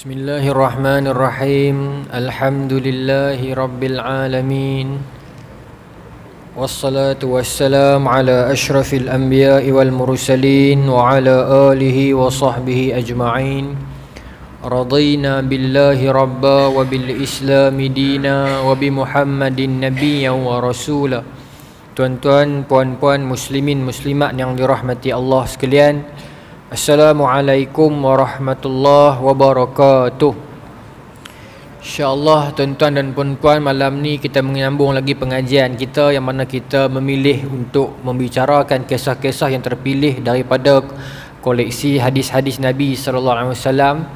Bismillahirrahmanirrahim. Alhamdulillahi rabbil alamin. Wassalatu wassalamu ala ashrafil anbiya'i wal mursalin wa ala alihi wa sahbihi ajma'in. Radina billahi rabba wa bil islami dina wa bi Muhammadin nabiyyan wa rasula. Tuan-tuan, puan-puan, muslimin, muslimat yang dirahmati Allah sekalian, Assalamualaikum warahmatullahi wabarakatuh. InsyaAllah tuan-tuan dan puan-puan, malam ni kita menyambung lagi pengajian kita, yang mana kita memilih untuk membicarakan kisah-kisah yang terpilih daripada koleksi hadis-hadis Nabi SAW.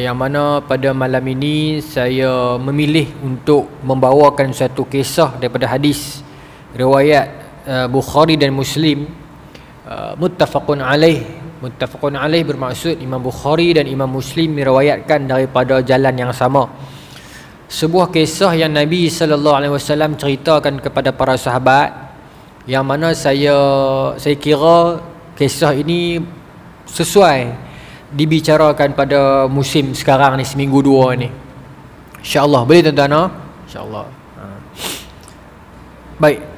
Yang mana pada malam ini saya memilih untuk membawakan satu kisah daripada hadis riwayat Bukhari dan Muslim, muttafaqun alaih. Muttafaqun alaih bermaksud Imam Bukhari dan Imam Muslim meriwayatkan daripada jalan yang sama. Sebuah kisah yang Nabi SAW ceritakan kepada para sahabat, yang mana saya kira kisah ini sesuai dibicarakan pada musim sekarang ni, seminggu dua ni. InsyaAllah boleh tuan-tuan? InsyaAllah. Baik.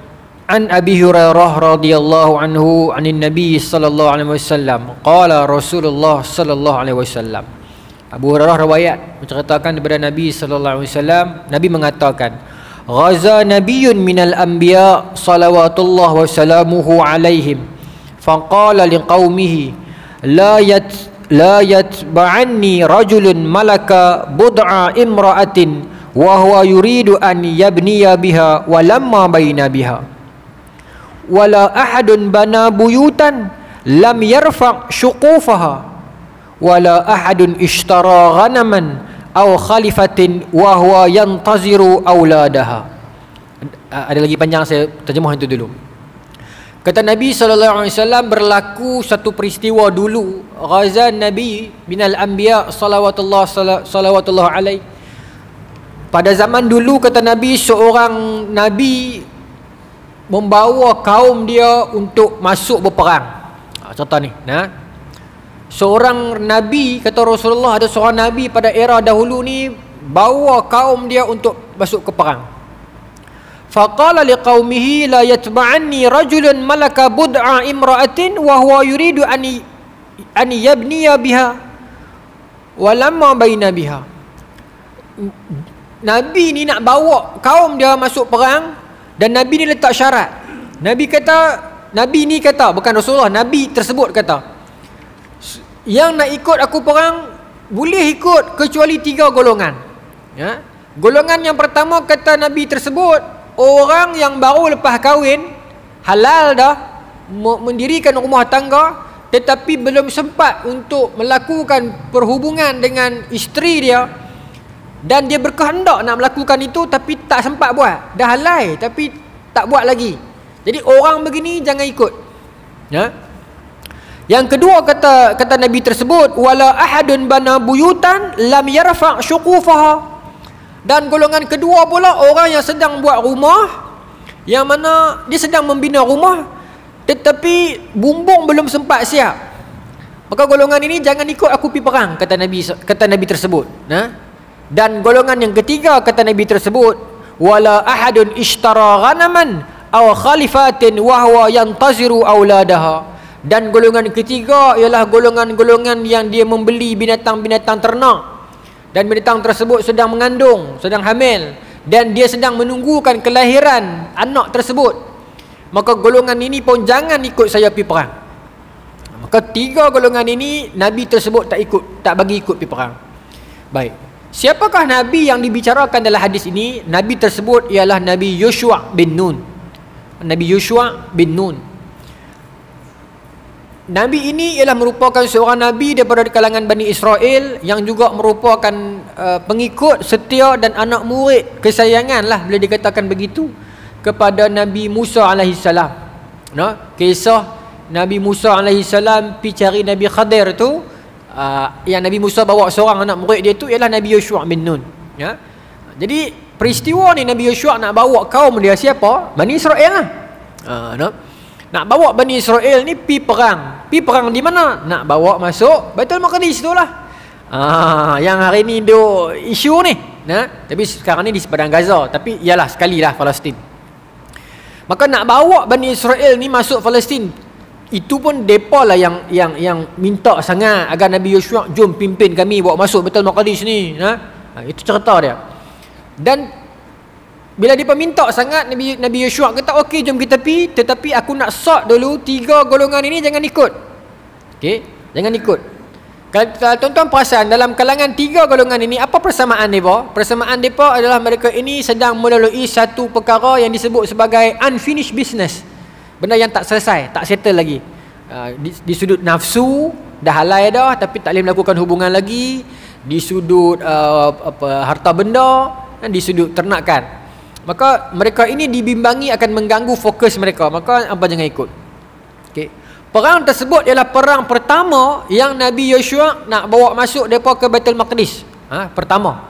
An Abi Hurairah radhiyallahu anhu anin Nabi sallallahu alaihi wasallam qala Rasulullah sallallahu alaihi wasallam. Abu Hurairah riwayat menceritakan daripada Nabi sallallahu alaihi wasallam, Nabi mengatakan, ghaza nabiyyun minal anbiya salawatullah wa salamuhu alaihim faqala liqaumihi la yatba'anni rajulun malaka bud'a imra'atin wa huwa yuridu an yabniya biha wa lamma baina biha wala ahadun bana buyutan lam yarfa' syuqufaha wala ahadun ishtara ghanaman aw khalifatin wa huwa yantaziru auladaha. Ada lagi panjang, saya terjemah itu dulu. Kata Nabi SAW, berlaku satu peristiwa dulu. Ghaza Nabi minal anbiya salawatullah alaih. Pada zaman dulu, kata Nabi, seorang Nabi membawa kaum dia untuk masuk berperang. Contoh ni, seorang Nabi, kata Rasulullah, ada seorang Nabi pada era dahulu ni bawa kaum dia untuk masuk ke perang. Faqala liqaumihi la yatba'anni rajulun malaka bud'a imra'atin wa huwa yuridu an yabniya biha wa lamma baina biha. Nabi ni nak bawa kaum dia masuk perang, dan Nabi ni letak syarat. Nabi ni kata, bukan Rasulullah, Nabi tersebut kata, yang nak ikut aku perang boleh ikut kecuali 3 golongan. Golongan yang pertama, kata Nabi tersebut, orang yang baru lepas kahwin, halal dah, mendirikan rumah tangga, tetapi belum sempat untuk melakukan perhubungan dengan isteri dia, dan dia berkehendak nak melakukan itu tapi tak sempat buat. Dah halal tapi tak buat lagi. Jadi orang begini jangan ikut. Yang kedua, kata Nabi tersebut, wala ahadun bana buyutan lam yarfa' syuqufaha. Dan golongan kedua pula, orang yang sedang buat rumah, yang mana dia sedang membina rumah tetapi bumbung belum sempat siap. Maka golongan ini jangan ikut aku pergi perang, kata Nabi tersebut. Dan golongan yang ketiga, kata Nabi tersebut, wala ahadun ishtara ghanaman aw khalifatin wa huwa yantaziru auladaha. Dan golongan ketiga ialah golongan-golongan yang dia membeli binatang-binatang ternak, dan binatang tersebut sedang mengandung, sedang hamil, dan dia sedang menunggukan kelahiran anak tersebut. Maka golongan ini pun jangan ikut saya pergi perang. Maka 3 golongan ini Nabi tersebut tak bagi ikut pergi perang. Baik. Siapakah Nabi yang dibicarakan dalam hadis ini? Nabi tersebut ialah Nabi Yusha' bin Nun. Nabi Yusha' bin Nun. Nabi ini ialah merupakan seorang Nabi daripada kalangan Bani Israel, yang juga merupakan pengikut setia dan anak murid kesayangan lah, boleh dikatakan begitu, kepada Nabi Musa AS. Kisah Nabi Musa AS pergi cari Nabi Khadir tu, yang Nabi Musa bawa seorang anak murid dia tu ialah Nabi Yusha' bin Nun. Jadi peristiwa ni, Nabi Yusha' nak bawa kaum dia, siapa? Bani Israel lah. Nak bawa Bani Israel ni pergi perang. Pergi perang di mana? Nak bawa masuk Baitul Maqdis tu lah. Yang hari ni duk isu ni. Tapi sekarang ni di sepadang Gaza. Tapi ialah sekali lah Palestin. Maka nak bawa Bani Israel ni masuk Palestin, itu pun depa lah yang minta sangat agar Nabi Yosua jom pimpin kami bawa masuk Baitul Maqdis ni. Itu cerita dia. Dan bila dia minta sangat, Nabi Yosua kata okey jom kita pergi, tetapi aku nak sort dulu 3 golongan ini jangan ikut. Okey, jangan ikut. Kalau tuan-tuan perasan dalam kalangan 3 golongan ini, apa persamaan mereka? Persamaan mereka adalah mereka ini sedang melalui satu perkara yang disebut sebagai unfinished business. Benda yang tak selesai, tak settle lagi. Di sudut nafsu dah halal dah tapi tak boleh melakukan hubungan lagi. Di sudut harta benda, dan di sudut ternakan. Maka mereka ini dibimbangi akan mengganggu fokus mereka. Maka apa jangan ikut. Okey. Perang tersebut ialah perang pertama yang Nabi Yosua nak bawa masuk mereka ke Baitul Maqdis. Pertama.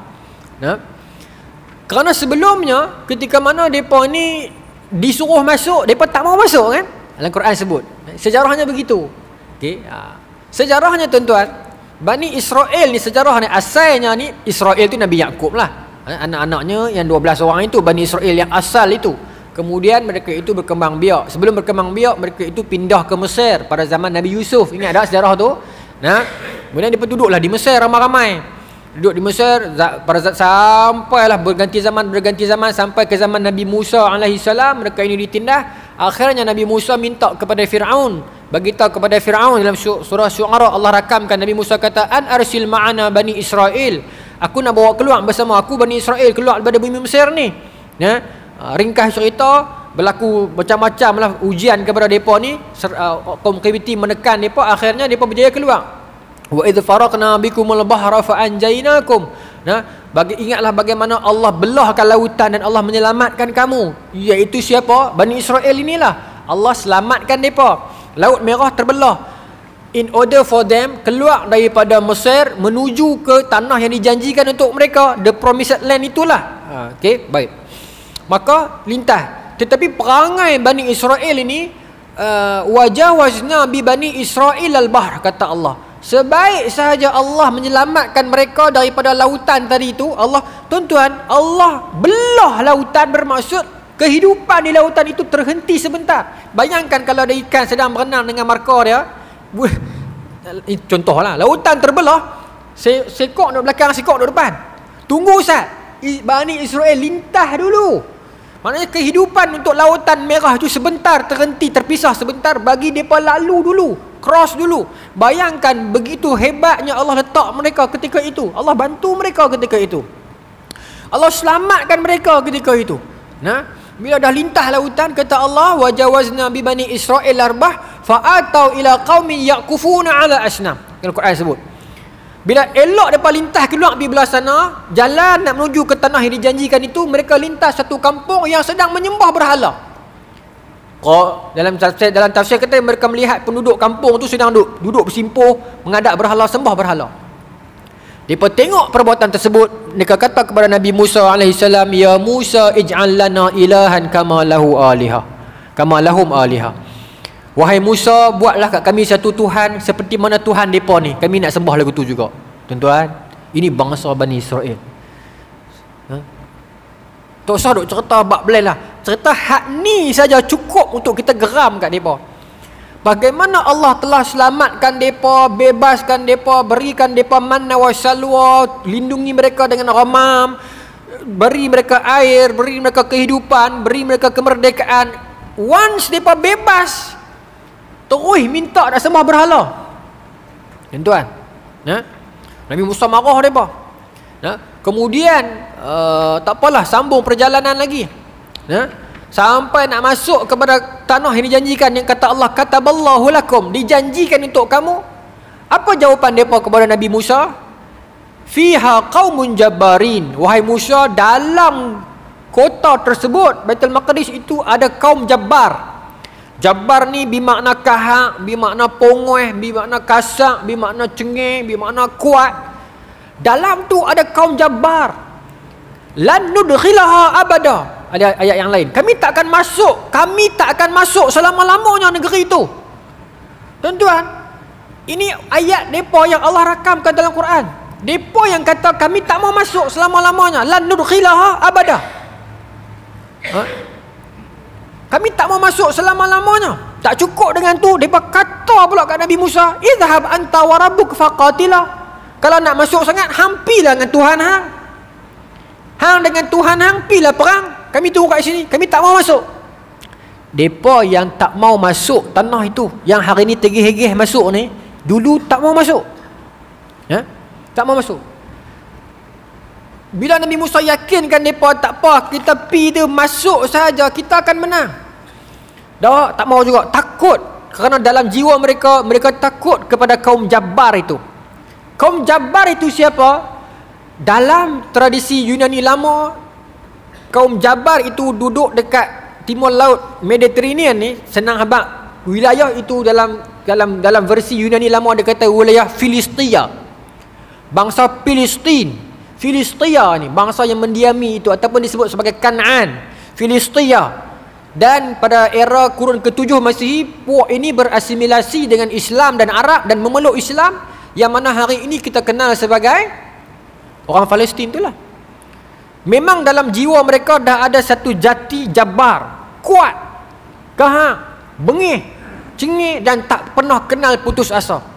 Kerana sebelumnya ketika mana mereka ni disuruh masuk, mereka tak mau masuk kan? Dalam Quran sebut. Sejarahnya begitu. Okey. Sejarahnya tuan-tuan, Bani Israel ni sejarahnya asalnya ni Israel tu Nabi Yaqub lah. Anak-anaknya yang 12 orang itu Bani Israel yang asal itu. Kemudian mereka itu berkembang biak. Sebelum berkembang biak, mereka itu pindah ke Mesir pada zaman Nabi Yusuf. Ingat tak sejarah tu? Kemudian dia duduklah di Mesir ramai-ramai. Duduk di Mesir sampailah berganti zaman sampai ke zaman Nabi Musa alaihissalam. Mereka ini ditindah. Akhirnya Nabi Musa minta kepada Fir'aun, beritahu kepada Fir'aun dalam surah Syu'ara, Allah rakamkan Nabi Musa kata, an arsil ma'ana Bani Israel, aku nak bawa keluar bersama aku Bani Israel keluar daripada bumi Mesir ni. Ringkas cerita, berlaku macam-macam lah ujian kepada mereka ni. Kaum Qibti menekan mereka, akhirnya mereka berjaya keluar. Wa idh faraqna bikumul bahra fa anjaynakum. Ingatlah bagaimana Allah belahkan lautan dan Allah menyelamatkan kamu. Iaitu siapa? Bani Israel inilah. Allah selamatkan mereka. Laut Merah terbelah. In order for them keluar daripada Mesir menuju ke tanah yang dijanjikan untuk mereka, the promised land itulah. Okey, baik. Maka lintah. Tetapi perangai Bani Israel ini, wajawazna bi Bani Israel al-bahr, kata Allah. Sebaik sahaja Allah menyelamatkan mereka daripada lautan tadi itu, tuan-tuan, Allah belah lautan, bermaksud kehidupan di lautan itu terhenti sebentar. Bayangkan kalau ada ikan sedang berenang dengan markah dia, contohlah, lautan terbelah, sekok duduk belakang, sekok duduk depan. Tunggu Ustaz, Bani Israel lintah dulu. Maknanya kehidupan untuk lautan merah itu sebentar terhenti, terpisah sebentar, bagi mereka lalu dulu, cross dulu. Bayangkan begitu hebatnya Allah letak mereka ketika itu. Allah bantu mereka ketika itu. Allah selamatkan mereka ketika itu. Bila dah lintah lautan, kata Allah, wajawazna bi Bani Israel arbah fa'atau ila qaumin yaqufuna ala asnam. Al-Quran sebut. Bila elok mereka lintah keluar di belah sana, jalan nak menuju ke tanah yang dijanjikan itu, mereka lintas satu kampung yang sedang menyembah berhala. Dalam tafsir kata mereka melihat penduduk kampung tu sedang duduk bersimpuh menghadap berhala, sembah berhala. Mereka tengok perbuatan tersebut, mereka kata kepada Nabi Musa alaihissalam, ya Musa ij'al lana ilahan kama lahum aliha. Wahai Musa, buatlah kat kami satu Tuhan seperti mana Tuhan mereka ni. Kami nak sembah lagu tu juga. Tuan-tuan, ini bangsa Bani Israel. Tak usah duk cerita bab lain lah. Cerita hak ni saja cukup untuk kita geram kat mereka. Bagaimana Allah telah selamatkan mereka, bebaskan mereka, berikan mereka manna wa salwa, lindungi mereka dengan ghamam, beri mereka air, beri mereka kehidupan, beri mereka kemerdekaan. Once mereka bebas, terus minta nak sembah berhala. Tuan-tuan, Nabi Musa marah mereka. Kemudian tak apalah, sambung perjalanan lagi. Sampai nak masuk kepada tanah yang dijanjikan, yang kata Allah, kataballahu lakum, dijanjikan untuk kamu. Apa jawapan mereka kepada Nabi Musa? Fiha qaumun jabbarin. Wahai Musa, dalam kota tersebut, Baitul Maqdis itu ada kaum jabbar. Jabbar ni bermakna kahak, bermakna pongoh, bermakna kasak, bermakna cengeng, bermakna kuat. Dalam tu ada kaum jabbar. Lan nudkhilaha abada. Ada ayat yang lain. Kami tak akan masuk selama-lamanya negeri itu. Tuan-tuan, ini ayat mereka yang Allah rakamkan dalam Quran. Depa yang kata kami tak mau masuk selama-lamanya, lan nudkhilaha abada. Kami tak mau masuk selama-lamanya. Tak cukup dengan tu, depa kata pula kat Nabi Musa, idhhab anta wa rabbuk faqatila. Kalau nak masuk sangat, hang pilah dengan Tuhan hang. Hang dengan Tuhan hang pilah perang. Kami tunggu kat sini, kami tak mau masuk. Depa yang tak mau masuk tanah itu, yang hari ni tergih-gih masuk ni, dulu tak mau masuk. Tak mau masuk. Bila Nabi Musa yakinkan mereka, tak apa, kita pi dia masuk saja, kita akan menang. Dah, tak mau juga, takut. Kerana dalam jiwa mereka, mereka takut kepada kaum Jabbar itu. Kaum Jabbar itu siapa? Dalam tradisi Yunani lama, kaum Jabbar itu duduk dekat timur laut Mediterranean ni, senang habaq. Wilayah itu dalam versi Yunani lama dia kata wilayah Filistia. Bangsa Filistin, Filistia ni bangsa yang mendiami itu, ataupun disebut sebagai Kanaan, Filistia. Dan pada era kurun ke-7 Masihi, puak ini berasimilasi dengan Islam dan Arab dan memeluk Islam, yang mana hari ini kita kenal sebagai orang Palestin itulah. Memang dalam jiwa mereka dah ada satu jati Jabbar, kuat, gahang, bengih, cengih dan tak pernah kenal putus asa.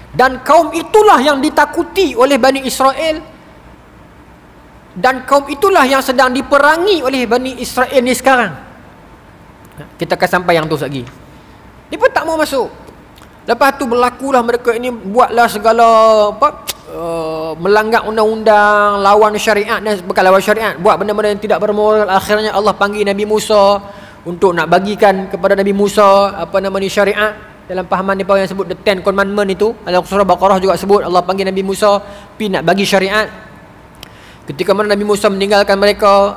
Dan kaum itulah yang ditakuti oleh Bani Israel, dan kaum itulah yang sedang diperangi oleh Bani Israel ni sekarang. Kita akan sampai yang tu lagi. Dia pun tak mau masuk. Lepas tu berlakulah mereka ini, buatlah segala melanggar undang-undang, lawan syariat dan bukan lawan syariat, buat benda-benda yang tidak bermoral. Akhirnya Allah panggil Nabi Musa untuk nak bagikan kepada Nabi Musa syariat. Dalam pahaman mereka yang sebut the Ten Commandment itu, dalam surah Baqarah juga sebut, Allah panggil Nabi Musa pi nak bagi syariat. Ketika mana Nabi Musa meninggalkan mereka,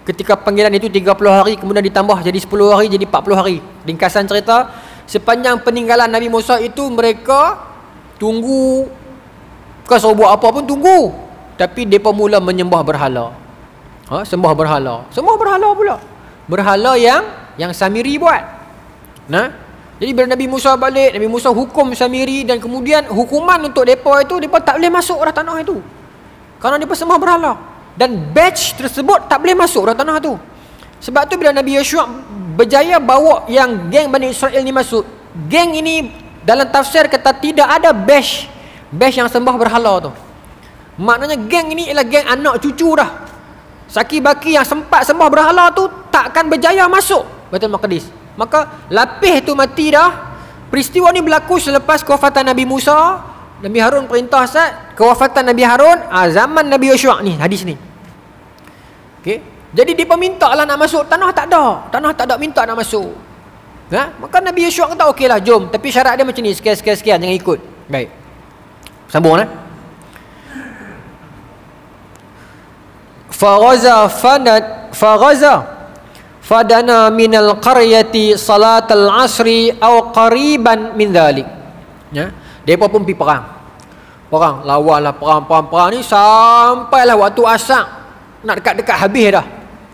ketika panggilan itu 30 hari, kemudian ditambah jadi 10 hari, jadi 40 hari. Ringkasan cerita, sepanjang peninggalan Nabi Musa itu mereka tunggu, bukan suruh buat apa pun tunggu, tapi mereka mula menyembah berhala. Sembah berhala. Sembah berhala pula. Berhala yang Samiri buat. Jadi bila Nabi Musa balik, Nabi Musa hukum Samiri, dan kemudian hukuman untuk mereka itu, mereka tak boleh masuk dah tanah itu, kerana mereka sembah berhala. Dan batch tersebut tak boleh masuk dah tanah itu. Sebab tu bila Nabi Yeshua berjaya bawa yang geng Bani Israel ni masuk, geng ini dalam tafsir kata tidak ada batch yang sembah berhala tu. Maknanya geng ini ialah geng anak cucu dah. Saki-baki yang sempat sembah berhala tu takkan berjaya masuk Baitul Maqdis. Maka lapis tu mati dah. Peristiwa ni berlaku selepas kewafatan Nabi Musa. Nabi Harun perintah kewafatan Nabi Harun, zaman Nabi Yeshua ni, hadis ni. Okey. Jadi dia minta lah nak masuk, tanah tak ada minta nak masuk. Maka Nabi Yeshua kata okeylah, jom, tapi syarat dia macam ni, sekian jangan ikut. Baik. Sambung Faghaza fadana minal qaryati salatal asri aw qariban min dhalik. Depa pun pergi perang. Lawanlah perang ni sampailah waktu asar, nak dekat-dekat habis dah,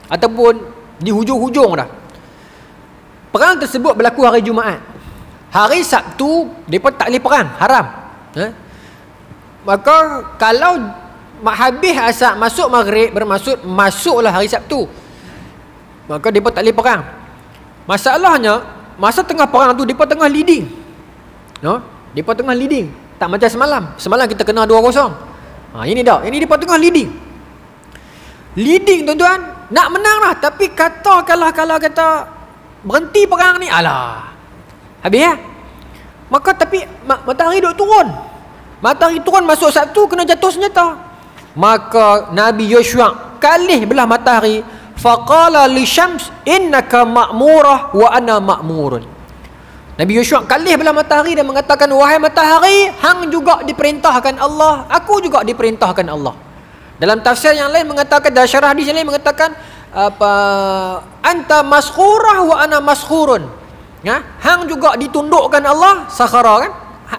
ataupun di hujung-hujung dah. Perang tersebut berlaku hari Jumaat. Hari Sabtu depa tak boleh perang, haram. Maka kalau habis asar masuk maghrib, bermaksud masuklah hari Sabtu, maka mereka tak boleh perang. Masalahnya, masa tengah perang tu, mereka tengah leading. Mereka tengah leading. Tak macam semalam. Semalam kita kena 2-0. Ini dah. Ini mereka tengah leading. Leading tuan-tuan, nak menang lah. Tapi katakanlah kalau kata berhenti perang ni, alah, habis ya. Maka tapi matahari duk turun. Matahari turun masuk Sabtu, kena jatuh senjata. Maka Nabi Yeshua kalih belah matahari. Faqala li syams innaka ma'murah wa ana ma'murun. Nabi Yeshua kalih belah matahari dan mengatakan, wahai matahari, hang juga diperintahkan Allah, aku juga diperintahkan Allah. Dalam tafsir yang lain mengatakan, dalam syarah hadis yang lain mengatakan anta maskhurah wa ana maskhurun. Hang juga ditundukkan Allah, sakhara kan?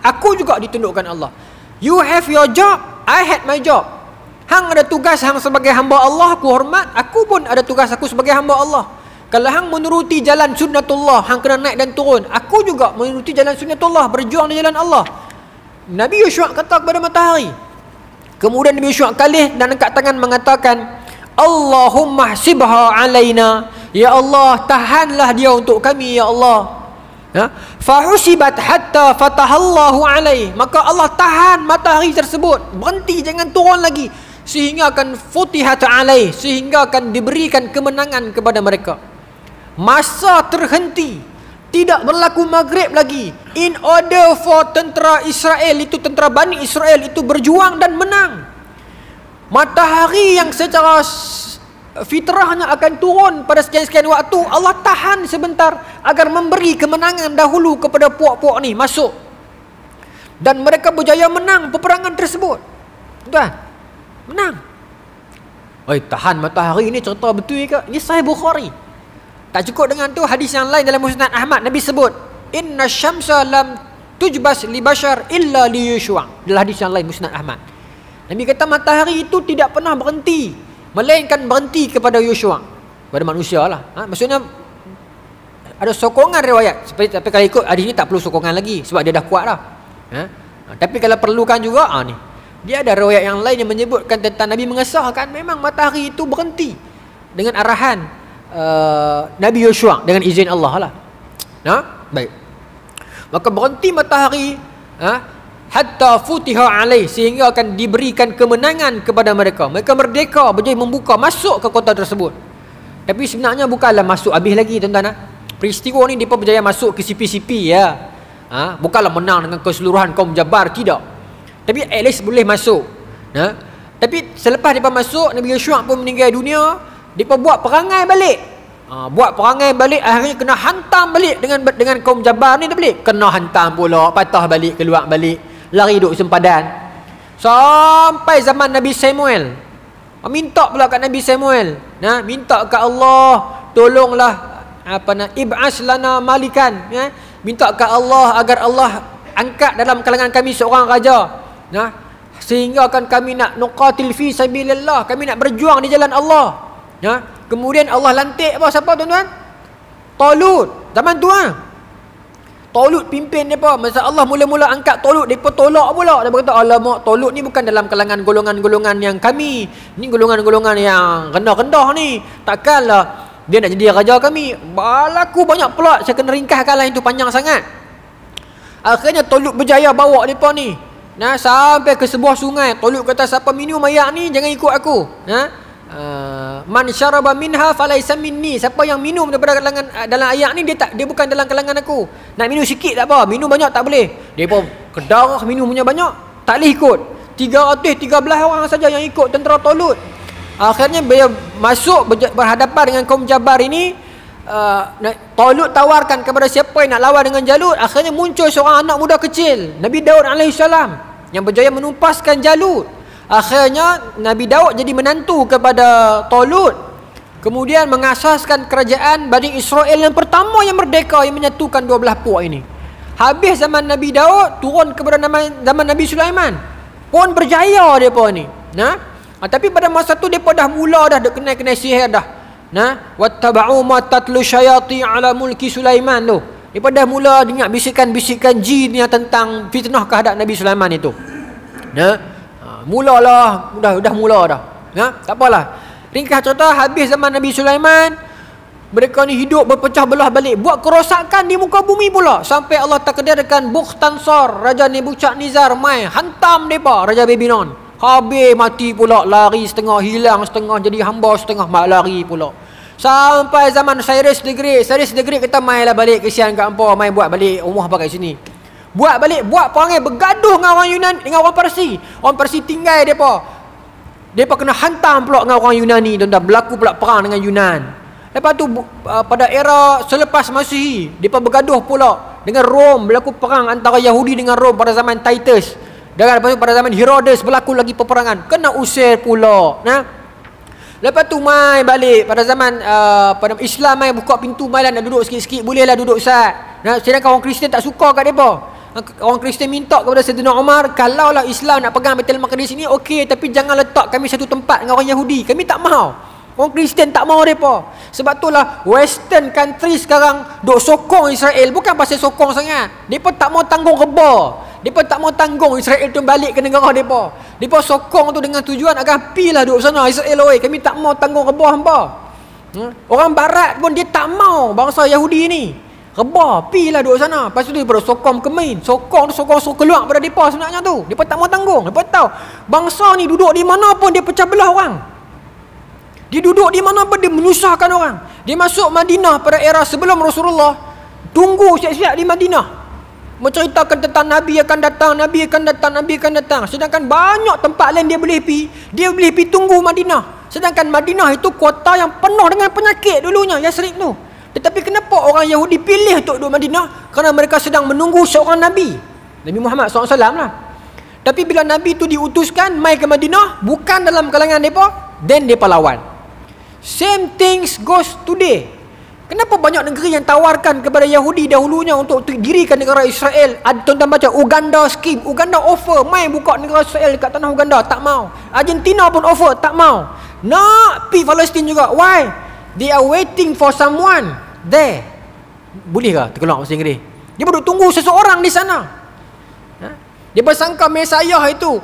Aku juga ditundukkan Allah. You have your job, I had my job. Hang ada tugas hang sebagai hamba Allah, aku hormat. Aku pun ada tugas aku sebagai hamba Allah. Kalau hang menuruti jalan sunnatullah, hang kena naik dan turun. Aku juga menuruti jalan sunnatullah, berjuang di jalan Allah. Nabi Yeshua kata kepada matahari, Kemudian Nabi Yusha kalih dan angkat tangan mengatakan, Allahumma hasibha alaina, ya Allah tahanlah dia untuk kami ya Allah. Fahusibat hatta fatahallahu alaih, maka Allah tahan matahari tersebut, berhenti jangan turun lagi, sehingga akan futihat alaih, sehingga akan diberikan kemenangan kepada mereka. Masa terhenti, tidak berlaku maghrib lagi, in order for tentera Israel itu, tentera Bani Israel itu berjuang dan menang. Matahari yang secara fitrahnya akan turun pada sekian-sekian waktu, Allah tahan sebentar agar memberi kemenangan dahulu kepada puak-puak ni masuk, dan mereka berjaya menang peperangan tersebut. Tuan, menang. Oi, tahan matahari ni cerita betul ke? Ini Sahih Bukhari. Tak cukup dengan tu, hadis yang lain dalam Musnad Ahmad, Nabi sebut, inna syamsa lam tujbas li bashar illa li Yusha. Dalam hadis yang lain Musnad Ahmad, Nabi kata matahari itu tidak pernah berhenti, melainkan berhenti kepada Yusha, kepada manusia lah. Maksudnya ada sokongan riwayat. Tapi kalau ikut hadis ni tak perlu sokongan lagi, sebab dia dah kuat dah. Tapi kalau perlukan juga, ni dia ada riwayat yang lain yang menyebutkan tentang Nabi mengesahkan memang matahari itu berhenti dengan arahan Nabi Yusha dengan izin Allah lah. Baik. Maka berhenti matahari hatta futiha alaih, sehingga akan diberikan kemenangan kepada mereka. Mereka merdeka, berjaya membuka masuk ke kota tersebut. Tapi sebenarnya bukanlah masuk habis lagi tuan-tuan. Peristiwa ni mereka berjaya masuk ke sipi-sipi ya. Bukanlah menang dengan keseluruhan kaum Jabbar, tidak. Tapi at least boleh masuk. Tapi selepas mereka masuk, Nabi Yusha pun meninggal dunia. Mereka buat perangai balik. Buat perangai balik, akhirnya kena hantam balik dengan kaum Jabbar ni balik. Kena hantam pula, patah balik, keluar balik, lari duk sempadan. Sampai zaman Nabi Samuel. Minta pula kat Nabi Samuel, minta kat Allah, tolonglah ib'as lana malikan, minta kat Allah agar Allah angkat dalam kalangan kami seorang raja, sehingga akan kami nak nuqatil fi sabilillah, kami nak berjuang di jalan Allah. Kemudian Allah lantik siapa tuan-tuan? Talut. Zaman tu Talut pimpin mereka. Masa Allah mula-mula angkat Talut, mereka tolak pula. Dia berkata, alamak, Talut ni bukan dalam kalangan golongan-golongan yang kami, ni golongan-golongan yang rendah-rendah ni, takkanlah dia nak jadi raja kami. Berlaku banyak pula, saya kena ringkaskan lah, itu panjang sangat. Akhirnya Talut berjaya bawa mereka ni sampai ke sebuah sungai. Talut kata, siapa minum air ni jangan ikut aku. Man syaraba minha falaysa minni, siapa yang minum daripada kalangan dalam air ni, dia bukan dalam kalangan aku. Nak minum sikit tak apa, minum banyak tak boleh. Dia pun kedarah minum punya banyak, tak boleh ikut. 313 orang saja yang ikut tentera Talut. Akhirnya bila masuk berhadapan dengan kaum Jabbar ini, Talut tawarkan kepada siapa yang nak lawan dengan Jalut. Akhirnya muncul seorang anak muda kecil, Nabi Daud AS, yang berjaya menumpaskan Jalut. Akhirnya Nabi Daud jadi menantu kepada Talut. Kemudian mengasaskan kerajaan Bani Israel yang pertama yang merdeka, yang menyatukan dua belah puak ini. Habis zaman Nabi Daud, turun kepada zaman Nabi Sulaiman, pun berjaya mereka ni. Tapi pada masa tu mereka dah mula dah kenal-kenal sihir dah. Wattaba'u ma tatlu syayati ala mulki Sulaiman tu. Mereka dah mula dengar bisikan-bisikan jin yang tentang fitnah kehadap Nabi Sulaiman itu. Mulalah, dah mula dah. Tak apalah. Ringkas cerita, habis zaman Nabi Sulaiman, mereka ni hidup berpecah belah balik, buat kerosakan di muka bumi pula, sampai Allah takdirkan Bukhtansar, Raja Nebuchadnezzar mai hantam mereka, Raja Babylon. Habis mati pula, lari setengah, hilang setengah, jadi hamba setengah, lari pula. Sampai zaman Cyrus the Great kata, mailah balik, kesian kat hampa, mai buat balik rumah apa kat sini. Buat balik, buat perangai, bergaduh dengan orang Yunani, dengan orang Parsi. Orang Parsi tinggal mereka kena hantam pula dengan orang Yunani, dan berlaku pula perang dengan Yunan. Lepas tu pada era selepas Masihi, mereka bergaduh pula dengan Rom, berlaku perang antara Yahudi dengan Rom pada zaman Titus. Dan lepas tu pada zaman Herodes berlaku lagi peperangan, kena usir pula. Lepas tu mai balik pada zaman pada Islam, mai buka pintu, mai lah nak duduk sikit-sikit, bolehlah duduk sat. Sedangkan orang Kristian tak suka kat mereka. Orang Kristian minta kepada Sayyidina Umar, kalaulah Islam nak pegang Baitul Maqdis ini, okey, tapi jangan letak kami satu tempat dengan orang Yahudi. Kami tak mahu. Orang Kristian tak mahu mereka. Sebab itulah Western country sekarang duk sokong Israel, bukan pasal sokong sangat. Mereka tak mahu tanggung reba. Mereka tak mau tanggung Israel tu balik ke negara mereka. Mereka sokong tu dengan tujuan agar pilah duduk sana Israel, oi, kami tak mau tanggung rebah hangpa. Orang barat pun dia tak mau bangsa Yahudi ni. Rebah, pilah duduk sana. Lepas tu dia pada sokong Kemain. Sokong tu sokong keluar pada mereka sebenarnya tu. Mereka tak mau tanggung. Mereka tahu bangsa ni duduk di mana pun dia pecah belah orang. Dia duduk di mana pun dia menyusahkan orang. Dia masuk Madinah pada era sebelum Rasulullah. Tunggu siap-siap di Madinah. Menceritakan tentang Nabi akan datang, Nabi akan datang, Nabi akan datang. Sedangkan banyak tempat lain dia boleh pergi. Dia boleh pergi tunggu Madinah. Sedangkan Madinah itu kota yang penuh dengan penyakit dulunya, Yasrib tu. Tetapi kenapa orang Yahudi pilih untuk duduk Madinah? Kerana mereka sedang menunggu seorang Nabi, Nabi Muhammad SAW lah. Tapi bila Nabi itu diutuskan mai ke Madinah, bukan dalam kalangan mereka, then mereka lawan. Same things goes today. Kenapa banyak negeri yang tawarkan kepada Yahudi dahulunya untuk dirikan negara Israel? Ada tuan-tuan baca Uganda scheme. Uganda offer mai buka negara Israel dekat tanah Uganda, tak mau. Argentina pun offer, tak mau. Nak pi Palestin juga. Why? They are waiting for someone there. Boleh ke terkeluar bahasa Inggeris? Dia baru tunggu seseorang di sana. Dia bersangka Mesiah itu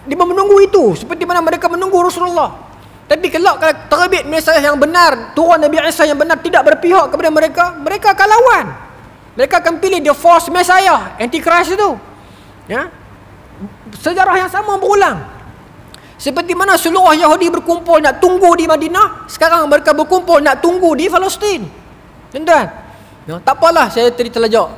dia menunggu itu seperti mana mereka menunggu Rasulullah. Tapi kalau terbit Mesiah yang benar, turun Nabi Isa yang benar, tidak berpihak kepada mereka, mereka akan lawan. Mereka akan pilih the false Messiah, Antichrist itu. Ya? Sejarah yang sama berulang. Seperti mana seluruh Yahudi berkumpul nak tunggu di Madinah, sekarang mereka berkumpul nak tunggu di Palestin. Tuan-tuan, ya, tak apalah saya tadi terlajak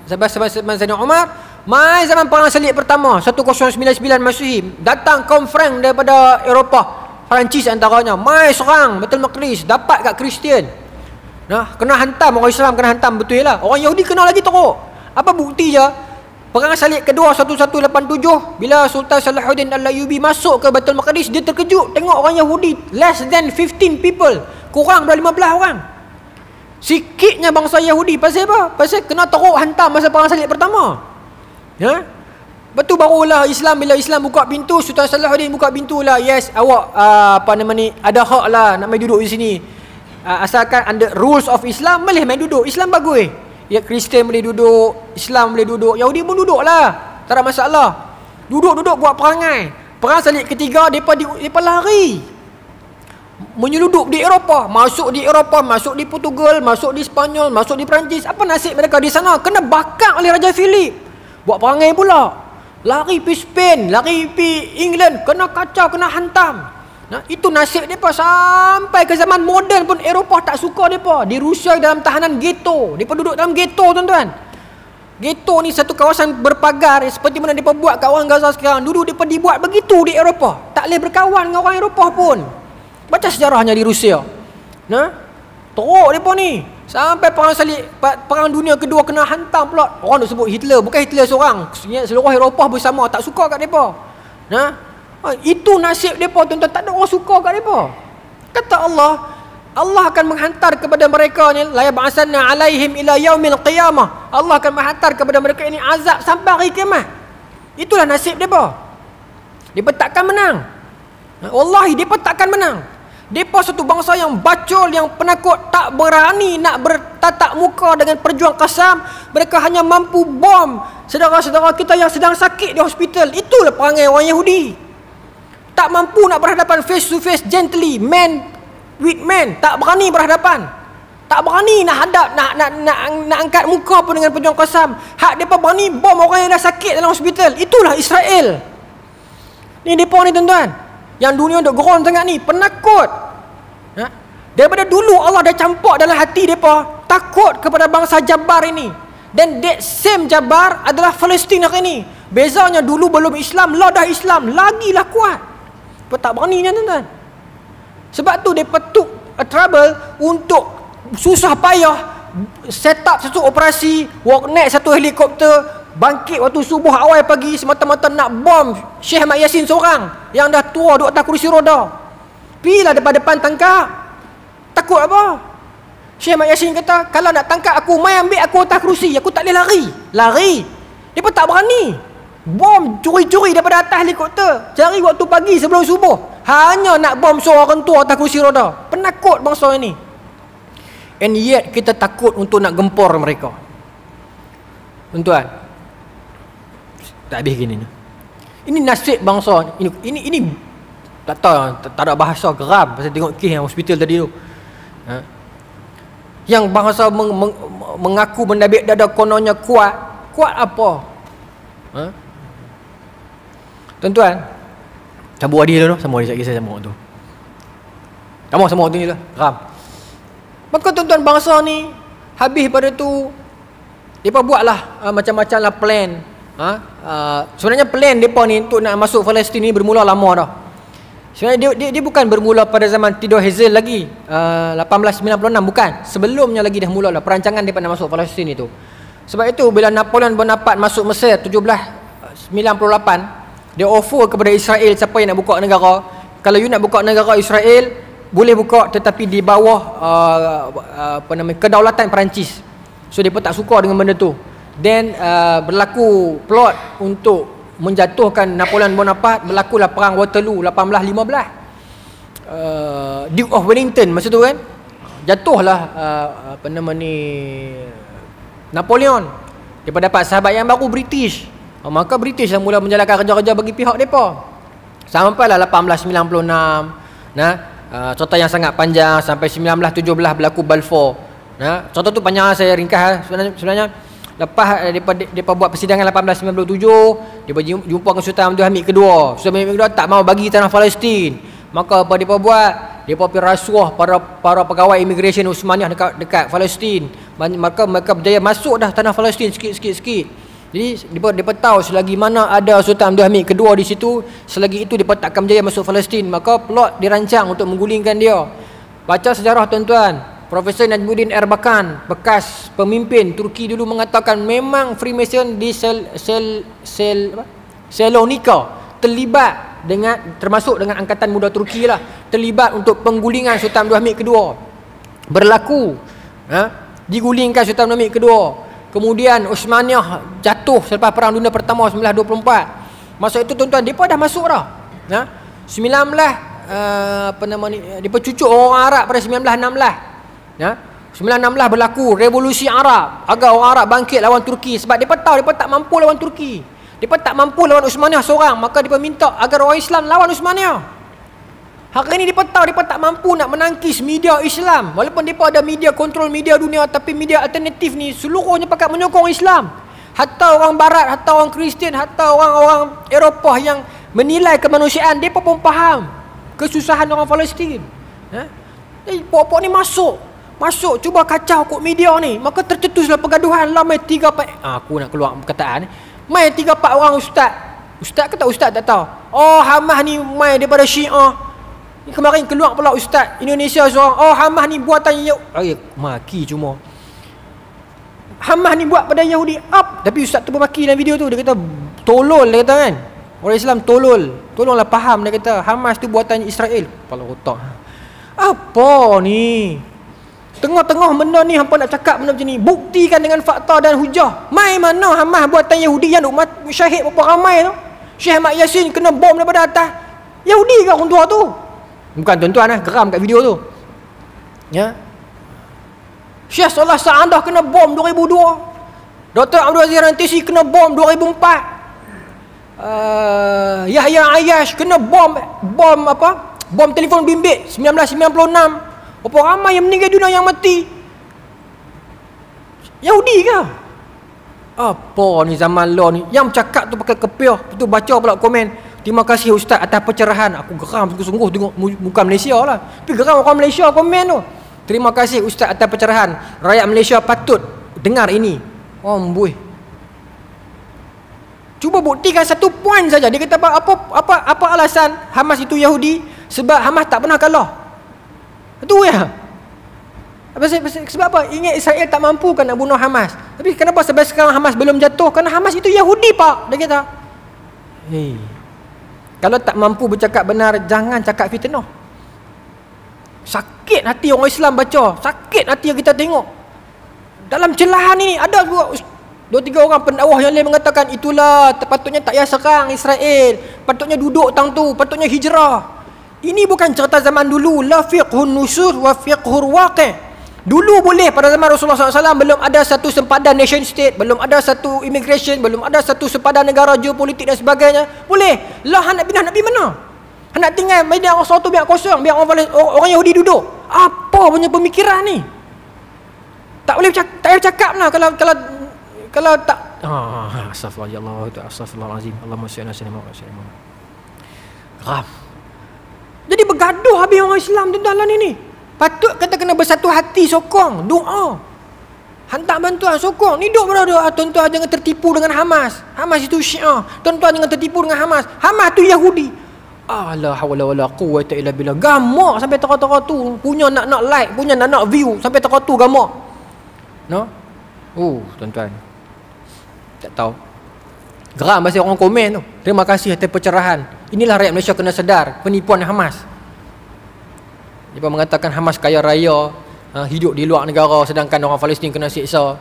sahabat Sayyidina Umar. Mai zaman perang salib pertama 1099 Masehi, datang kaum Frank daripada Eropah, Perancis antaranya, mai serang Baitul Maqdis, dapat kat Kristian. Nah, kena hantam, orang Islam kena hantam, betul lah. Orang Yahudi kena lagi teruk. Apa bukti je? Perang salib kedua 1187, bila Sultan Salahuddin Al-Ayyubi masuk ke Baitul Maqdis, dia terkejut tengok orang Yahudi less than 15 people, kurang dari 15 orang. Sikitnya bangsa Yahudi. Pasal apa? Pasal kena teruk hantam masa perang salib pertama. Ya? Betul, barulah Islam, bila Islam buka pintu, Sultan Salahuddin buka pintu lah. Yes, awak ada hak lah nak main duduk di sini. Asalkan under rules of Islam, boleh main duduk. Islam bagus. Ya, Kristian boleh duduk, Islam boleh duduk, Yahudi pun duduk lah, tak ada masalah. Duduk-duduk buat perangai. Perang salib ketiga, mereka lari, menyeludup di Eropah, masuk di Eropah, masuk di Portugal, masuk di Spanyol, masuk di Perancis. Apa nasib mereka di sana? Kena bakar oleh Raja Philip. Buat perangai pula. Lari pergi Spain, lari pergi England, kena kacau, kena hantam. Nah, itu nasib mereka sampai ke zaman moden pun. Eropah tak suka mereka. Di Rusia dalam tahanan ghetto. Mereka duduk dalam ghetto, tuan-tuan. Ghetto ni satu kawasan berpagar, seperti mana mereka buat kat orang Gaza sekarang. Dulu mereka dibuat begitu di Eropah. Tak boleh berkawan dengan orang Eropah pun. Baca sejarahnya di Rusia. Nah, teruk mereka ni. Sampai perang dunia kedua kena hantam pula. Orang nak sebut Hitler, bukan Hitler seorang, seluruh Eropah bersama tak suka kat mereka. Nah, itu nasib mereka, tuan-tuan. Tak ada orang suka kat mereka. Kata Allah, Allah akan menghantar kepada mereka ni, la yab'asanna alaihim ila yaumil qiyamah. Allah akan menghantar kepada mereka ini azab sampai hari kiamat. Itulah nasib mereka. Mereka takkan menang. Wallahi mereka takkan menang. Mereka satu bangsa yang bacol, yang penakut, tak berani nak bertatap muka dengan perjuang Qassam. Mereka hanya mampu bom saudara-saudara kita yang sedang sakit di hospital. Itulah perangai orang Yahudi. Tak mampu nak berhadapan face to face gently, man with man. Tak berani berhadapan. Tak berani nak hadap, nak angkat muka pun dengan perjuang Qassam. Hak mereka berani bom orang yang dah sakit dalam hospital. Itulah Israel. Ni mereka ni, tuan-tuan, yang dunia duk geron sangat ni, penakut. Daripada dulu Allah dah campak dalam hati mereka takut kepada bangsa Jabbar ini. Dan that same Jabbar adalah Palestin hari ini. Bezanya dulu belum Islam, lah dah Islam, lagilah kuat. Mereka tak berani ni, tuan-tuan. Sebab tu mereka took a trouble untuk susah payah set up satu operasi, naik satu helikopter, bangkit waktu subuh awal pagi semata-mata nak bom Syekh Ahmad Yasin seorang yang dah tua duduk atas kursi roda. Pilah depan-depan tangkap. Takut apa? Syekh Ahmad Yasin kata, kalau nak tangkap aku, mai ambil aku atas kerusi, aku tak boleh lari. Lari. Dia pun tak berani. Bom curi-curi daripada atas helikopter. Cari waktu pagi sebelum subuh. Hanya nak bom seorang tua atas kursi roda. Penakut bangsa ini. And yet kita takut untuk nak gempur mereka. Tuan-tuan, Tak habis gini. Ini nasib bangsa. Ini tak tahu, tak ada bahasa, geram pasal tengok kes yang hospital tadi tu. Yang bangsa mengaku mendabik dada kononnya kuat. Kuat apa? Tuan-tuan, sambung hadi dulu, sambung hadi saya sambung tu. Kamu sambung tu ni lah, geram. Maka tuan-tuan, bangsa ni habis pada tu depa buatlah macam-macam lah plan. Sebenarnya plan depa ni untuk nak masuk Palestin ni bermula lama dah. Sebenarnya dia bukan bermula pada zaman Theodore Herzl lagi, 1896, bukan. Sebelumnya lagi dah mulalah perancangan depa nak masuk Palestin itu. Sebab itu bila Napoleon Bonaparte masuk Mesir 1798, dia offer kepada Israel siapa yang nak buka negara. Kalau you nak buka negara Israel, boleh buka tetapi di bawah kedaulatan Perancis. So depa tak suka dengan benda tu. Then berlaku plot untuk menjatuhkan Napoleon Bonaparte. Berlakulah perang Waterloo 1815. Duke of Wellington masa tu kan, jatuhlah Napoleon. Depa dapat sahabat yang baru, British. Maka British yang mula menjalankan kerja-kerja bagi pihak depa. Sampailah 1896. Cerita yang sangat panjang sampai 1917 berlaku Balfour. Cerita tu panjang, saya ringkas sebenarnya. Lepas depa buat persidangan 1897, depa jumpa dengan Sultan Abdul Hamid kedua. Sultan Abdul Hamid kedua tak mau bagi tanah Palestin. Maka apa depa buat? Depa pergi rasuah para pegawai immigration Uthmaniyah dekat Palestin. Maka mereka berjaya masuk dah tanah Palestin sikit. Jadi depa tahu selagi mana ada Sultan Abdul Hamid kedua di situ, selagi itu depa tak akan berjaya masuk Palestin. Maka plot dirancang untuk menggulingkan dia. Baca sejarah tuan-tuan. Profesor Najmuddin Erbakan, bekas pemimpin Turki dulu, mengatakan memang Freemason di Salonika terlibat dengan, termasuk dengan Angkatan Muda Turki lah, terlibat untuk penggulingan Sultan Abdul Hamid kedua. Berlaku digulingkan Sultan Abdul Hamid kedua. Kemudian Uthmaniyah jatuh selepas Perang Dunia Pertama 1924. Masa itu tuan-tuan, depa dah masuk dah. 19 depa cucuk orang Arab pada 1916. 1916 berlaku revolusi Arab agar orang Arab bangkit lawan Turki. Sebab mereka tahu mereka tak mampu lawan Turki, mereka tak mampu lawan Uthmaniyah seorang. Maka mereka minta agar orang Islam lawan Uthmaniyah. Hari ini mereka tahu mereka tak mampu nak menangkis media Islam. Walaupun mereka ada media, kontrol media dunia, tapi media alternatif ni seluruhnya pakat menyokong Islam. Hatta orang Barat, hatta orang Kristian, hatta orang-orang Eropah yang menilai kemanusiaan, mereka pun faham kesusahan orang Palestin. Pokok ni masuk, cuba kacau kok media ni. Maka tercetuslah pergaduhan lah. Mai 3-4, aku nak keluar perkataan, mai 3-4 orang ustaz ke tak ustaz tak tahu. Oh, Hamas ni mai daripada Syiah. Ni kemarin keluar pula ustaz Indonesia seorang, oh Hamas ni buatan maki cuma Hamas ni buat pada Yahudi up. Tapi ustaz tu bermaki dalam video tu. Dia kata tolol, dia kata kan, orang Islam tolol. Tolonglah faham, dia kata Hamas tu buatan Israel. Kepala otak apa ni? Tengah-tengah benda ni hampa nak cakap benda macam ni, buktikan dengan fakta dan hujah. Mai mana Hamas buatan Yahudi yang syahid berapa ramai tu? Syekh Ahmad Yasin kena bom daripada atas. Yahudi ke orang tua tu? Bukan tuan-tuan geram kat video tu. Syekh Salah Sa'adah kena bom 2002. Dr. Abdul Aziz Rantisi kena bom 2004. Yahya Ayyash kena bom apa? Bom telefon bimbit 1996. Berapa ramai yang meninggal dunia, yang mati? Yahudi ke? Apa ni zaman law ni? Yang cakap tu pakai kepiah, tu baca pula komen, terima kasih ustaz atas pencerahan. Aku geram sungguh-sungguh tengok muka Malaysia lah. Tapi geram orang Malaysia komen tu. Terima kasih ustaz atas pencerahan. Rakyat Malaysia patut dengar ini. Amboi. Cuba buktikan satu poin saja. Dia kata apa alasan Hamas itu Yahudi? Sebab Hamas tak pernah kalah. Itu ya. Sebab apa? Ingat Israel tak mampu kan nak bunuh Hamas. Tapi kenapa sampai sekarang Hamas belum jatuh? Kerana Hamas itu Yahudi pak. Dia kata, kalau tak mampu bercakap benar, jangan cakap fitnah. Sakit hati orang Islam baca, sakit hati kita tengok. Dalam celahan ini ada 2-3 orang pendakwah yang lain mengatakan, itulah patutnya tak payah serang Israel, patutnya duduk tang tu, patutnya hijrah. Ini bukan cerita zaman dulu. La fiqhun nusur wa fiqhur waqi'. Dulu boleh pada zaman Rasulullah SAW, belum ada satu sempadan nation state, belum ada satu immigration, belum ada satu sempadan negara geopolitik dan sebagainya. Boleh. Lah nak pindah nak pergi mana? Nak tinggal Madinah Rasulullah tu biar kosong, biar orang Yahudi duduk. Apa punya pemikiran ni? Tak boleh cakap lah kalau tak. Astaghfirullahalazim. Allahumma shalli ala sayyidina Muhammad. Geram. Jadi bergaduh habis orang Islam dalam ini. Patut kita kena bersatu hati, sokong, doa, hantar bantuan, sokong. Ni duk berada, tuan-tuan jangan tertipu dengan Hamas. Hamas itu Syiah. Tuan-tuan jangan tertipu dengan Hamas. Hamas tu Yahudi. La hawla wala quwwata illa billah. Gamak sampai tera-tera tu. Punya nak like, punya nak view, sampai tera tu gamak. No? Tuan-tuan. Tak tahu. Geram bahasa orang komen tu. Terima kasih atas pencerahan. Inilah rakyat Malaysia kena sedar penipuan Hamas. Dia mengatakan Hamas kaya raya, hidup di luar negara, sedangkan orang Palestin kena siksa.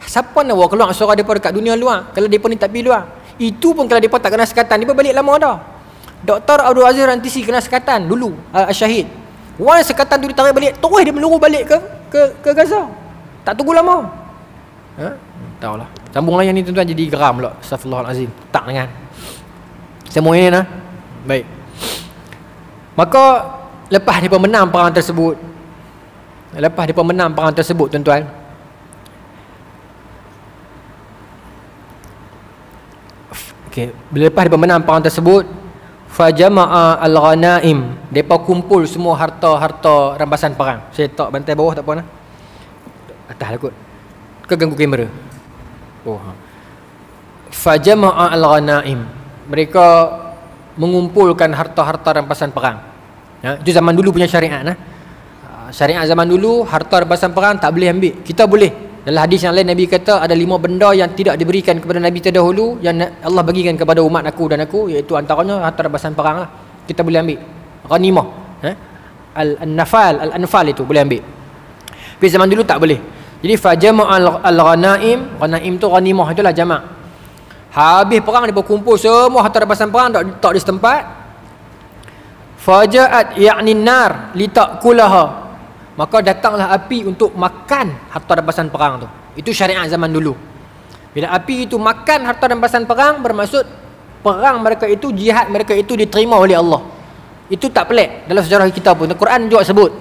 Siapa nak bawa keluar suara mereka dekat dunia luar kalau mereka ni tak pergi luar? Itu pun kalau mereka tak kena sekatan, mereka balik lama dah. Dr. Abdul Aziz Rantisi kena sekatan dulu, syahid. Once sekatan tu ditarik balik, terus dia meluru balik ke Gaza. Tak tunggu lama. Tahulah. Sambung layan ni tuan-tuan jadi geram pula. Astaghfirullahalazim. Tak dengan. Semua ini nah. Baik. Maka lepas dia menang perang tersebut, tuan-tuan, lepas dia menang perang tersebut, fajama'a al-ghanaim, depa kumpul semua harta-harta rampasan perang. Saya tak bantai bawah tak apa nah. Atas lah kot. Ke ganggu kamera. Fajama'a al-ghanaim, mereka mengumpulkan harta-harta rampasan perang. Itu zaman dulu punya syariat nah. Syariat zaman dulu, harta rampasan perang tak boleh ambil. Kita boleh. Dalam hadis yang lain Nabi kata ada 5 benda yang tidak diberikan kepada Nabi terdahulu yang Allah bagikan kepada umat aku dan aku, iaitu antaranya harta rampasan perang lah. Kita boleh ambil. Ghanimah, al-anfal itu boleh ambil. Tapi zaman dulu tak boleh. Jadi fajama' al-ghanaim, ghanaim tu ghanimah itulah jamak. Habis perang dia berkumpul semua harta rampasan perang tak di setempat. Faja'at ya'ni nar litakulaha, maka datanglah api untuk makan harta rampasan perang tu. Itu syariat zaman dulu. Bila api itu makan harta rampasan perang, bermaksud perang mereka itu, jihad mereka itu diterima oleh Allah. Itu tak pelik dalam sejarah kita pun. Al-Quran juga sebut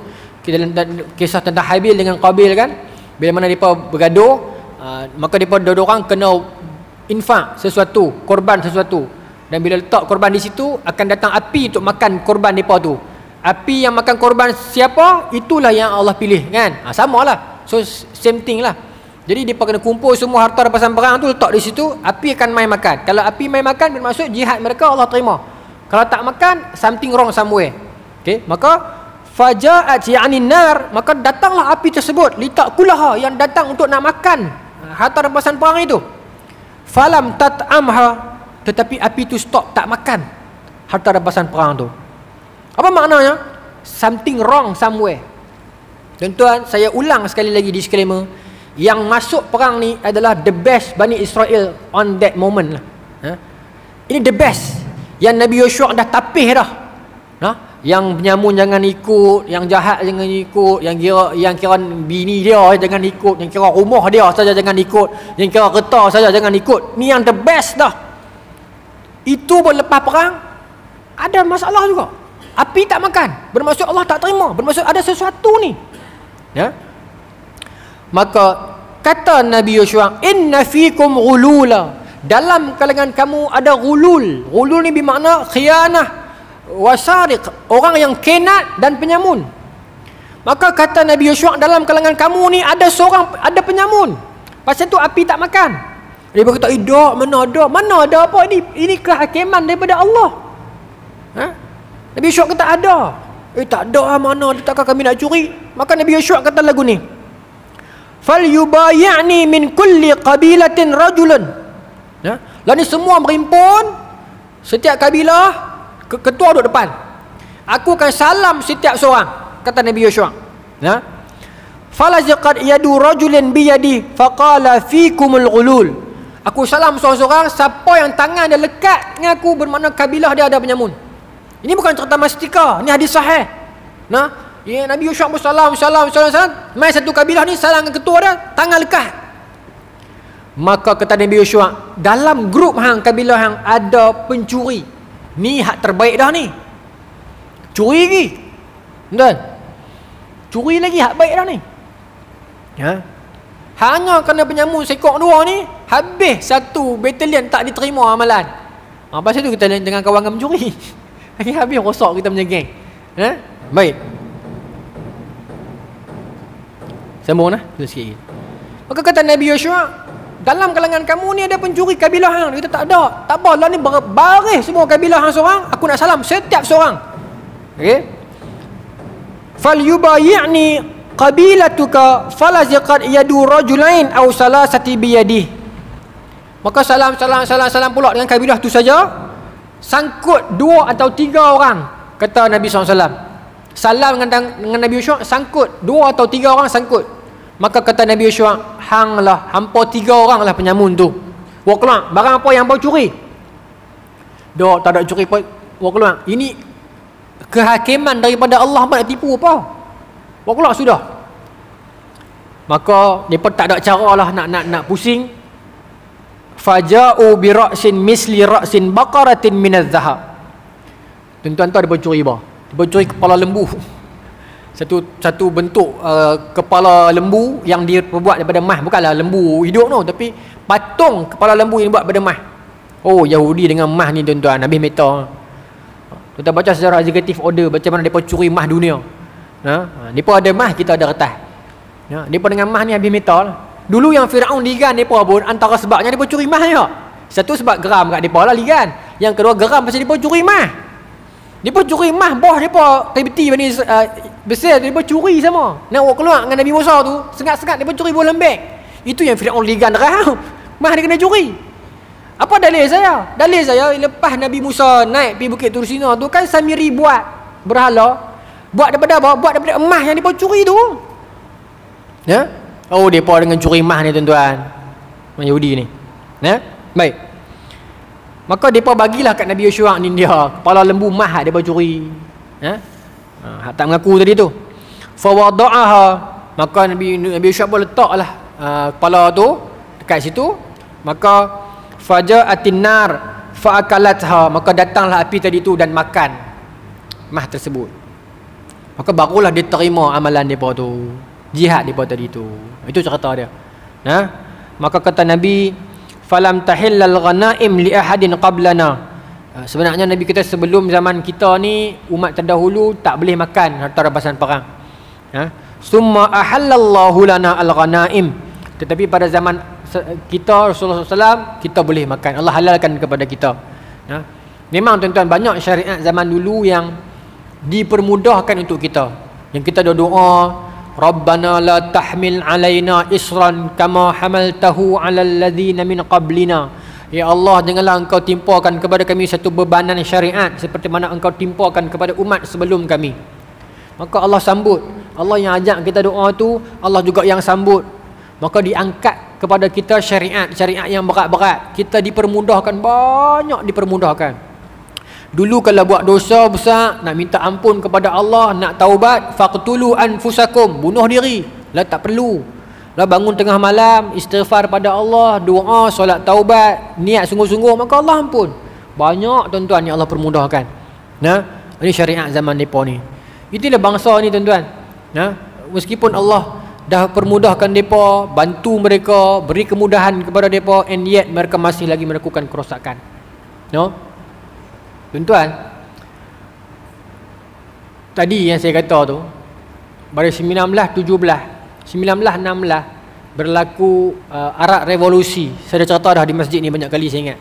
kisah tentang Habil dengan Qabil kan. Bila mana mereka bergaduh, maka mereka dua orang kena infak sesuatu, korban sesuatu. Dan bila letak korban di situ, akan datang api untuk makan korban mereka tu. Api yang makan korban siapa, itulah yang Allah pilih kan. Sama lah. So same thing lah. Jadi mereka kena kumpul semua harta rampasan perang tu, letak di situ, api akan main makan. Kalau api main makan, bermaksud jihad mereka Allah terima. Kalau tak makan, something wrong somewhere. Okay, maka faja'at ya'ni nar, maka datanglah api tersebut litakulaha, yang datang untuk nak makan harta rampasan perang itu. Falam tat'amha, tetapi api itu stop, tak makan harta rampasan perang tu. Apa maknanya? Something wrong somewhere. Tuan-tuan, saya ulang sekali lagi disclaimer, yang masuk perang ni adalah the best Bani Israel on that moment lah. Ini the best. Yang Nabi Yoshua dah tapih dah. Yang penyamun jangan ikut, yang jahat jangan ikut, yang kira bini dia jangan ikut, yang kira rumah dia saja jangan ikut, yang kira kereta saja jangan ikut. Ni yang the best dah. Itu pun lepas perang ada masalah juga. Api tak makan, bermaksud Allah tak terima, bermaksud ada sesuatu ni. Ya. Maka kata Nabi Yoshua, inna fikum ghulula, dalam kalangan kamu ada ghulul. Ghulul ni bermakna khianah, wasariq, orang yang kenat dan penyamun. Maka kata Nabi Yoshua, dalam kalangan kamu ni ada penyamun. Pasal tu api tak makan. Dia berkata, mana ada apa ini? Ini kehakiman daripada Allah. Nabi Yusuf kata ada. Tak ada, mana ada, takkan kami nak curi? Maka Nabi Yusuf kata lagu ni, fal yubayani min kulli qabilatin rajulun. Lalu ni semua berimpun, setiap kabilah ketua duduk depan. Aku akan salam setiap seorang, kata Nabi Yusuf. Falazqad yadu rajulin biyadi faqala fikumul ghulul. Aku salam seorang-seorang, siapa yang tangan dia lekat dengan aku, bermakna kabilah dia ada penyamun. Ini bukan cerita mastika, ini hadis sahih. Ya, Nabi Yusha pun salam. Mai satu kabilah ni salam dengan ketua dia, tangan lekat. Maka kata Nabi Yusha, dalam grup hang kabilah hang ada pencuri. Ni hak terbaik dah ni. Curi lagi. Betul? Curi lagi hak baik dah ni. Ha? Hanya kena penyamun sekok dua ni, habis satu batalion tak diterima amalan. Pasal tu kita dengan kawan dengan mencuri. Habis rosak kita punya geng. Ha? Baik. Sambung lah, sikit lagi. Maka kata Nabi Yosua, dalam kalangan kamu ni ada pencuri kabilah hang. Dia kata tak ada. Tak apa lah ni baris semua kabilah hang seorang, aku nak salam setiap seorang. Okey. Fal yubayyi'ni qabilatuka falaziqat yadu rajulain aw salasati biyadihi. Maka salam pula dengan kabilah tu saja. Sangkut 2 atau 3 orang, kata Nabi SAW. Salam dengan Nabi Yosua, sangkut 2 atau 3 orang sangkut. Maka kata Nabi Yosua, hampa 3 orang lah penyamun tu. Wah keluar, barang apa yang hampa curi? Dok, tak ada curi pun. Wah keluar. Ini kehakiman daripada Allah, hampa nak tipu apa? Wah keluar sudah. Maka mereka tak ada cara lah nak pusing. Faja'u bi ra'sin misli ra'sin baqaratin minaz zahab. Tuan-tuan tahu dia curi apa? Dia curi kepala lembu. Satu bentuk kepala lembu yang dia buat daripada emas. Bukanlah lembu hidup tu, tapi patung kepala lembu yang buat daripada emas. Oh, Yahudi dengan emas ni tuan-tuan, habis meta. Kita baca sejarah executive order, macam mana mereka curi emas dunia. Mereka ada emas, kita ada kertas. Mereka dengan emas ni habis meta lah. Dulu yang Firaun ligan mereka pun, antara sebabnya mereka curi emas je. Satu sebab geram kat mereka lah ligan. Yang kedua geram pasal mereka curi emas. Mereka curi emas, bos mereka Qibti ni besar, mereka curi sama. Nak keluar dengan Nabi Musa tu, sengat-sengat mereka curi bola lembek. Itu yang Firaun ligan geram. Emas dia kena curi. Apa dalil saya? Dalil saya, lepas Nabi Musa naik pergi Bukit Tursina tu, kan Samiri buat berhala. Buat daripada apa? Buat daripada emas yang mereka curi tu. Ya? Oh, mereka dengan curi emas ni tuan-tuan. Orang Yahudi ni. Ya? Baik. Maka mereka bagilah kat Nabi Yosua ni dia kepala lembu emas hak mereka curi. Ya? Hak tak mengaku tadi tu. Fa wada'aha, maka Nabi Yosua pun letaklah kepala tu dekat situ. Maka faja'atin nar fa akalatha, maka datanglah api tadi tu dan makan emas tersebut. Maka barulah dia terima amalan depa tu, jihad depa tadi tu. Itu cerita dia. Maka kata Nabi, falam tahillal ghanaim li ahadin qablana. Sebenarnya Nabi kita sebelum zaman kita ni, umat terdahulu tak boleh makan harta rampasan perang. Summa ahallallahu lana al-ghanaim. Tetapi pada zaman kita Rasulullah SAW, kita boleh makan. Allah halalkan kepada kita. Memang tuan-tuan, banyak syariat zaman dulu yang dipermudahkan untuk kita. Yang kita doa, Rabbana la tahmil alaina isran kama hamaltahu alal ladzina min qablina. Ya Allah, janganlah engkau timpakan kepada kami satu bebanan syariat seperti mana engkau timpakan kepada umat sebelum kami. Maka Allah sambut. Allah yang ajak kita doa tu, Allah juga yang sambut. Maka diangkat kepada kita syariat yang berat-berat. Kita dipermudahkan, banyak dipermudahkan. Dulu kalau buat dosa besar, nak minta ampun kepada Allah, nak taubat, faqtulu anfusakum, bunuh diri. Lah tak perlu. Lah bangun tengah malam, istighfar pada Allah, doa, solat taubat, niat sungguh-sungguh, maka Allah ampun. Banyak tuan-tuan yang Allah permudahkan. Ini syariat zaman depa ni. Itulah bangsa ni tuan-tuan. Meskipun Allah dah permudahkan depa, bantu mereka, beri kemudahan kepada depa, and yet mereka masih lagi melakukan kerosakan. Tuan-tuan, tadi yang saya kata tu, pada 1916 berlaku Arab Revolusi. Saya dah cerita dah di masjid ni banyak kali, saya ingat.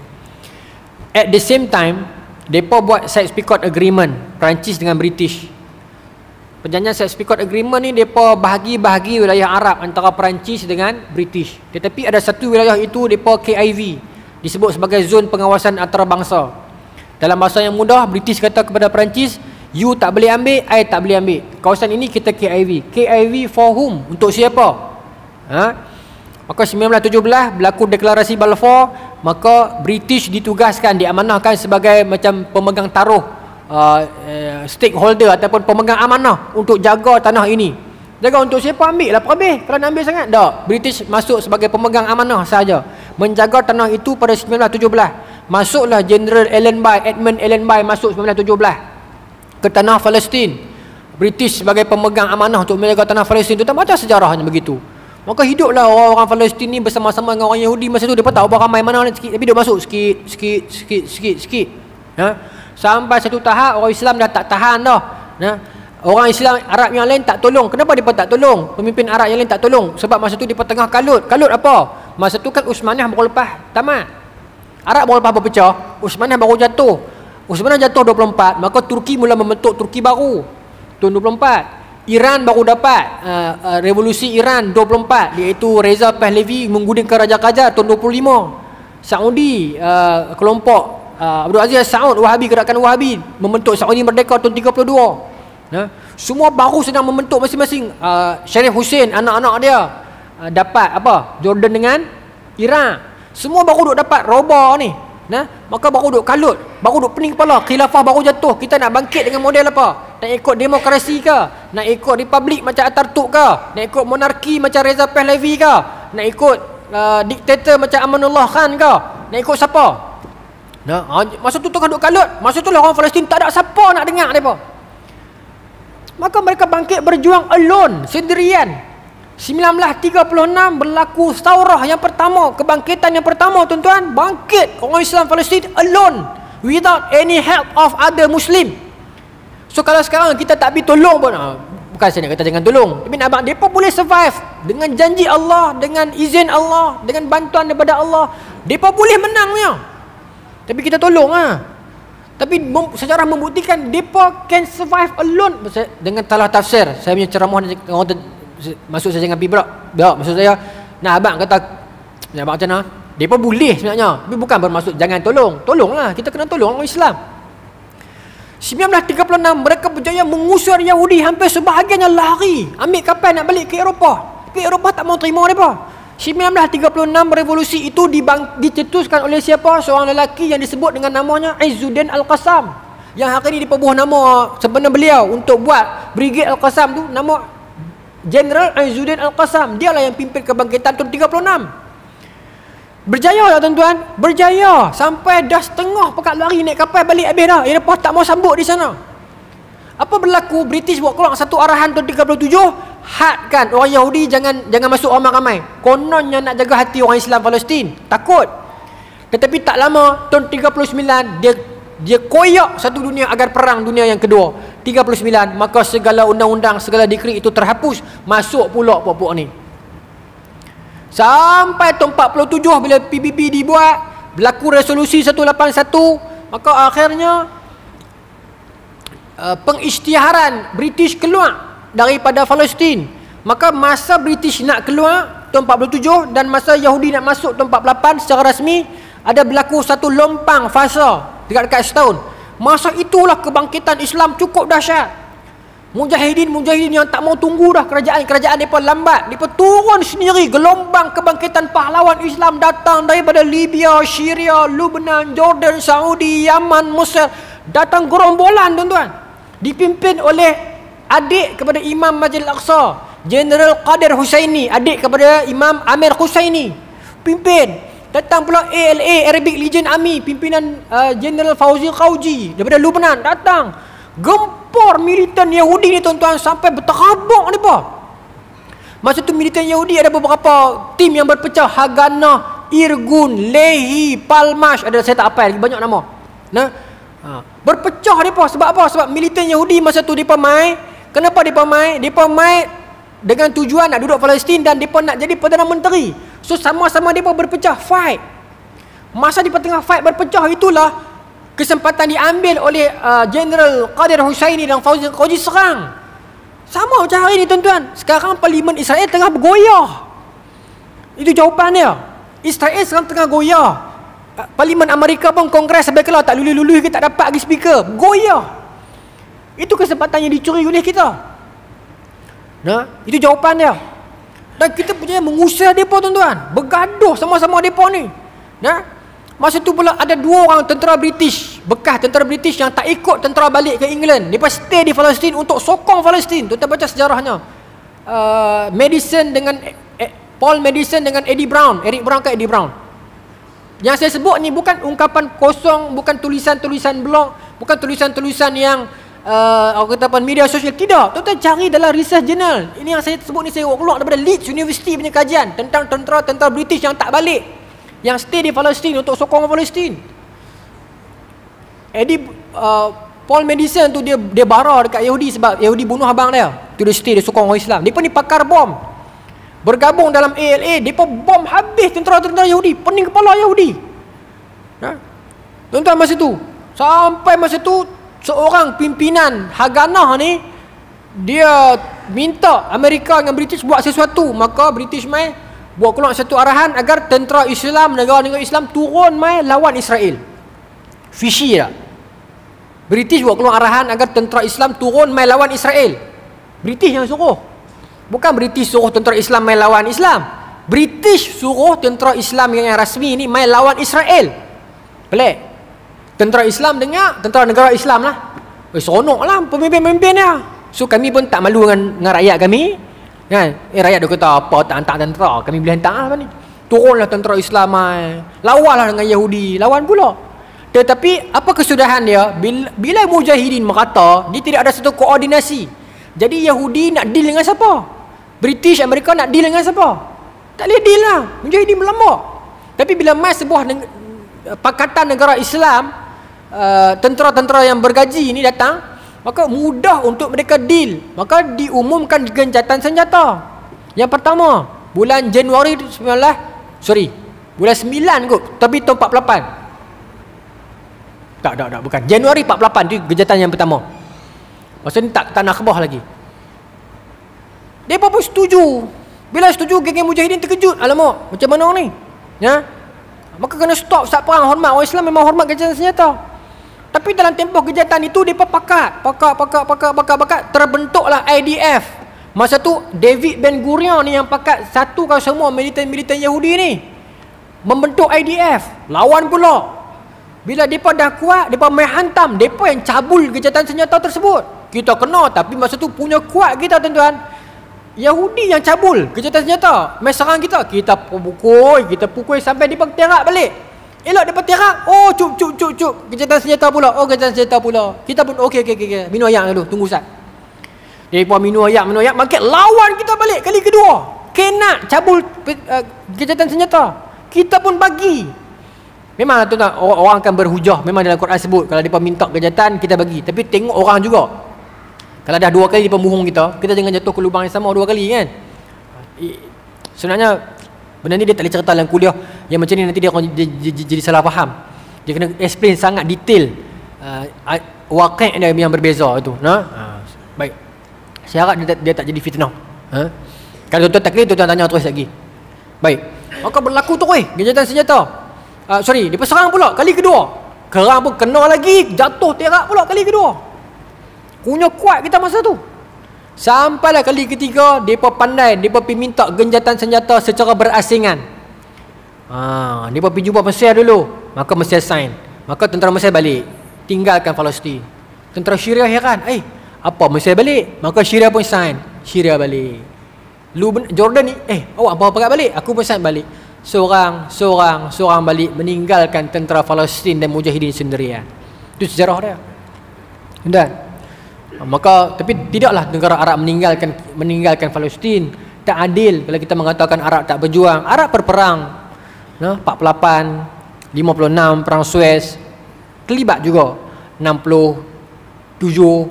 At the same time, mereka buat Sykes-Picot Agreement, Perancis dengan British. Perjanjian Sykes-Picot Agreement ni, mereka bahagi wilayah Arab antara Perancis dengan British. Tetapi ada satu wilayah itu, mereka KIV, disebut sebagai zon pengawasan antarabangsa. Dalam bahasa yang mudah, British kata kepada Perancis, you tak boleh ambil, I tak boleh ambil. Kawasan ini kita KIV. KIV for whom? Untuk siapa? Maka 1917 berlaku deklarasi Balfour. Maka British ditugaskan, diamanahkan sebagai macam pemegang taruh stakeholder ataupun pemegang amanah untuk jaga tanah ini. Jaga untuk siapa? Ambil lah habis. Kalau nak ambil sangat, tak. British masuk sebagai pemegang amanah sahaja, menjaga tanah itu pada 1917. Masuklah General Edmund Allenby masuk 1917 ke tanah Palestin. British sebagai pemegang amanah untuk menjaga tanah Palestin. Itu tak macam sejarahnya begitu. Maka hiduplah orang-orang Palestin ni bersama-sama dengan orang Yahudi masa tu. Mereka tahu berapa ramai mana sikit, tapi dia masuk sikit. Sampai satu tahap orang Islam dah tak tahan dah. Orang Islam Arab yang lain tak tolong. Kenapa mereka tak tolong? Pemimpin Arab yang lain tak tolong. Sebab masa tu mereka tengah kalut. Kalut apa? Masa tu kan Utsmaniyah baru lepas tamat. Arab baru lepas berpecah, Utsmaniyah baru jatuh. Utsmaniyah jatuh 24, maka Turki mula membentuk Turki baru tahun 24. Iran baru dapat revolusi Iran 24, iaitu Reza Pahlavi menggulingkan Raja Qajar tahun 25. Saudi kelompok Abdul Aziz Saud Wahabi, gerakan Wahabi membentuk Saudi merdeka tahun 32. Semua baru sedang membentuk masing-masing. Sharif Hussein anak-anak dia dapat apa? Jordan dengan Iraq. Semua baru duk dapat roba ni. Maka baru duk kalut, baru duk pening kepala. Khilafah baru jatuh. Kita nak bangkit dengan model apa? Nak ikut demokrasi ke? Nak ikut republik macam Atatürk ke? Nak ikut monarki macam Reza Pahlavi ke? Nak ikut diktator macam Amanullah Khan ke? Nak ikut siapa? Masa tu tengah duk kalut. Masa tu lah orang Palestin tak ada siapa nak dengar mereka. Maka mereka bangkit berjuang alone, sendirian. 1936 berlaku Saurah yang pertama, kebangkitan yang pertama tuan-tuan. Bangkit orang Islam Palestin alone, without any help of other Muslim. So kalau sekarang kita tak pergi tolong pun, bukan saya nak kata jangan tolong, tapi nak abang mereka boleh survive dengan janji Allah, dengan izin Allah, dengan bantuan daripada Allah. Mereka boleh menangnya. Tapi kita tolong Tapi sejarah membuktikan mereka can survive alone. Dengan talah tafsir saya punya ceramah orang maksud saya jangan pergi berak. Tak, maksud saya nah abang kata nak abang macam mana? Depa boleh sebenarnya, tapi bukan bermaksud jangan tolong. Tolonglah, kita kena tolong orang Islam. 1936 mereka berjaya mengusir Yahudi, hampir sebahagiannya lari, ambil kapal nak balik ke Eropah. Tapi Eropah tak mau terima mereka. 1936 revolusi itu dicetuskan oleh siapa? Seorang lelaki yang disebut dengan namanya Izzuddin Al-Qassam, yang hari ini diperbuah nama sebenar beliau untuk buat Brigade Al-Qassam tu, nama General Izzuddin Al-Qassam. Dialah yang pimpin kebangkitan tahun 36. Berjaya lah tuan-tuan, berjaya sampai dah setengah pekat lari naik kapal balik habis dah. Eropah tak mau sambut di sana. Apa berlaku? British buat keluar satu arahan tahun 37, hadkan orang Yahudi jangan masuk ramai-ramai. Kononnya nak jaga hati orang Islam Palestin, takut. Tetapi tak lama tahun 39 dia koyak satu dunia agar perang dunia yang kedua. 39 maka segala undang-undang, segala dikri itu terhapus, masuk pula pokok ni. Sampai tahun 47 bila PBB dibuat, berlaku resolusi 181, maka akhirnya pengisytiharan British keluar daripada Palestin. Maka masa British nak keluar tahun 47 dan masa Yahudi nak masuk tahun 48 secara rasmi, ada berlaku satu lompang fasa dekat setahun. Masa itulah kebangkitan Islam cukup dahsyat. Mujahidin yang tak mau tunggu dah kerajaan mereka lambat, mereka turun sendiri. Gelombang kebangkitan pahlawan Islam datang daripada Libya, Syria, Lebanon, Jordan, Saudi, Yaman, Mesir. Datang gerombolan tuan-tuan, dipimpin oleh adik kepada Imam Masjid Al-Aqsa, General Qadir Husaini, adik kepada Imam Amir Husaini, pimpin. Datang pula ALA, Arabic Legion Army, pimpinan General Fauzi Qauji daripada Lebanon datang. Gempur militan Yahudi ni tuan-tuan sampai berterabak ni apa. Masa tu militan Yahudi ada beberapa tim yang berpecah, Haganah, Irgun, Lehi, Palmash, ada saya tak hafal lagi banyak nama. Berpecah depa sebab apa? Sebab militan Yahudi masa tu depa mai. Kenapa depa mai? Depa mai dengan tujuan nak duduk Palestin dan depa nak jadi Perdana Menteri. So sama-sama depa berpecah, fight. Masa depa tengah fight berpecah itulah kesempatan diambil oleh General Qadir Husaini dan Fauzi Qauji serang. Sama macam hari ni tuan-tuan. Sekarang Parlimen Israel tengah bergoyah. Itu jawapan dia. Israel sekarang tengah goyah. Parlimen Amerika pun Kongres sampai kalau tak lulus-lulus ke tak dapat lagi speaker. Goyah. Itu kesempatan yang dicuri oleh kita. Itu jawapan dia. Dan kita punya mengusir mereka tuan-tuan. Bergaduh sama-sama mereka ni. Masa tu pula ada 2 orang tentera British, bekas tentera British yang tak ikut tentera balik ke England. Mereka stay di Palestin untuk sokong Palestin. Tuan baca sejarahnya. Madison dengan Paul Madison dengan Eddie Brown. Eric Brown ke Eddie Brown. Yang saya sebut ni bukan ungkapan kosong, bukan tulisan-tulisan blog, bukan tulisan-tulisan yang media sosial. Tidak. Tuan cari dalam research journal. Ini yang saya sebut ni, saya keluar daripada Leeds University punya kajian tentang tentera British yang tak balik, yang stay di Palestin untuk sokong Palestin. Paul Madison tu dia bara dekat Yahudi sebab Yahudi bunuh abang dia. Tu dia stay, dia sokong orang Islam. Depa ni pakar bom. Bergabung dalam ALA, depa bom habis tentera-tentera Yahudi, pening kepala Yahudi. Tuan-tuan, masa tu, sampai masa tu seorang pimpinan Haganah ni dia minta Amerika dengan British buat sesuatu, maka British mai buat keluar satu arahan agar tentera Islam, negara-negara Islam turun mai lawan Israel. Fishy tak? British buat keluar arahan agar tentera Islam turun mai lawan Israel. British yang suruh. Bukan British suruh tentera Islam mai lawan Islam. British suruh tentera Islam yang rasmi ni mai lawan Israel. Pelik. Tentera Islam dengar, tentera negara Islam lah. Seronok lah pemimpin-pemimpin dia. So kami pun tak malu dengan rakyat kami. Kan? Rakyat dia kata apa tak hantar tentera, kami boleh hantar lah ni. Turunlah tentera Islam mai. Lawanlah dengan Yahudi, lawan pula. Tetapi apa kesudahan dia? Bila mujahidin merata, dia tidak ada satu koordinasi. Jadi Yahudi nak deal dengan siapa? British, Amerika nak deal dengan siapa? Tak boleh deal lah. Mujahidin melambak. Tapi bila mai sebuah pakatan negara Islam, tentera-tentera yang bergaji ni datang, maka mudah untuk mereka deal. Maka diumumkan gencatan senjata. Yang pertama, bulan Januari bulan 9 kot, tapi tahun 48. Tak, bukan. Januari 48 tu gencatan yang pertama. Maksudnya tak nak kebah lagi. Mereka pun setuju. Bila setuju, geng-geng mujahidin terkejut. Alamak, macam mana ni? Ya? Maka kena stop saat perang. Hormat orang Islam, memang hormat gencatan senjata. Tapi dalam tempoh gencatan itu, mereka pakat. Terbentuklah IDF. Masa tu David Ben Gurion ni yang pakat satukan semua militan-militan Yahudi ni, membentuk IDF. Lawan pula. Bila mereka dah kuat, mereka main hantam. Mereka yang cabul gencatan senjata tersebut. Kita kena, tapi masa tu punya kuat kita, tuan-tuan. Yahudi yang cabul gencatan senjata, main serang kita. Kita pukul sampai mereka terak balik. Elok mereka terak. Oh, cup. Gencatan senjata pula. Kita pun okey. Minum air dulu, tunggu Ustaz. Mereka minum air, makin lawan kita balik kali kedua. Kena cabul gencatan senjata. Kita pun bagi. Memang tuan-tuan, orang akan berhujah. Memang dalam Quran sebut, kalau mereka minta gencatan, kita bagi. Tapi tengok orang juga. Kalau dah 2 kali mereka muhung kita jangan jatuh ke lubang yang sama 2 kali kan. Sebenarnya benda ni dia tak boleh cerita dalam kuliah. Yang macam ni nanti dia akan jadi salah faham. Dia kena explain sangat detail waqi' dia yang berbeza itu. Baik. Saya harap dia tak jadi fitnah. Kalau tuan-tuan tak clear, tuan-tuan tanya terus lagi. Baik. Maka berlaku tu gencatan senjata. Dia serang pula kali kedua. Kerang pun kena lagi, jatuh terak pula kali kedua. Punya kuat kita masa tu. Sampailah kali ketiga, mereka pandai, mereka pergi minta gencatan senjata secara berasingan. Mereka pergi jumpa Mesir dulu. Maka Mesir sign. Maka tentera Mesir balik, tinggalkan Palestin. Tentera Syria heran, apa Mesir balik? Maka Syria pun sign, Syria balik. Jordan ni, awak apa pakat balik? Aku pun sign balik. Seorang balik, meninggalkan tentera Palestin dan mujahidin sendirian. Itu sejarah dia. Dan maka tapi tidaklah negara Arab meninggalkan Palestin. Tak adil kalau kita mengatakan Arab tak berjuang. Arab berperang 48, 56 perang Suez, terlibat juga 67,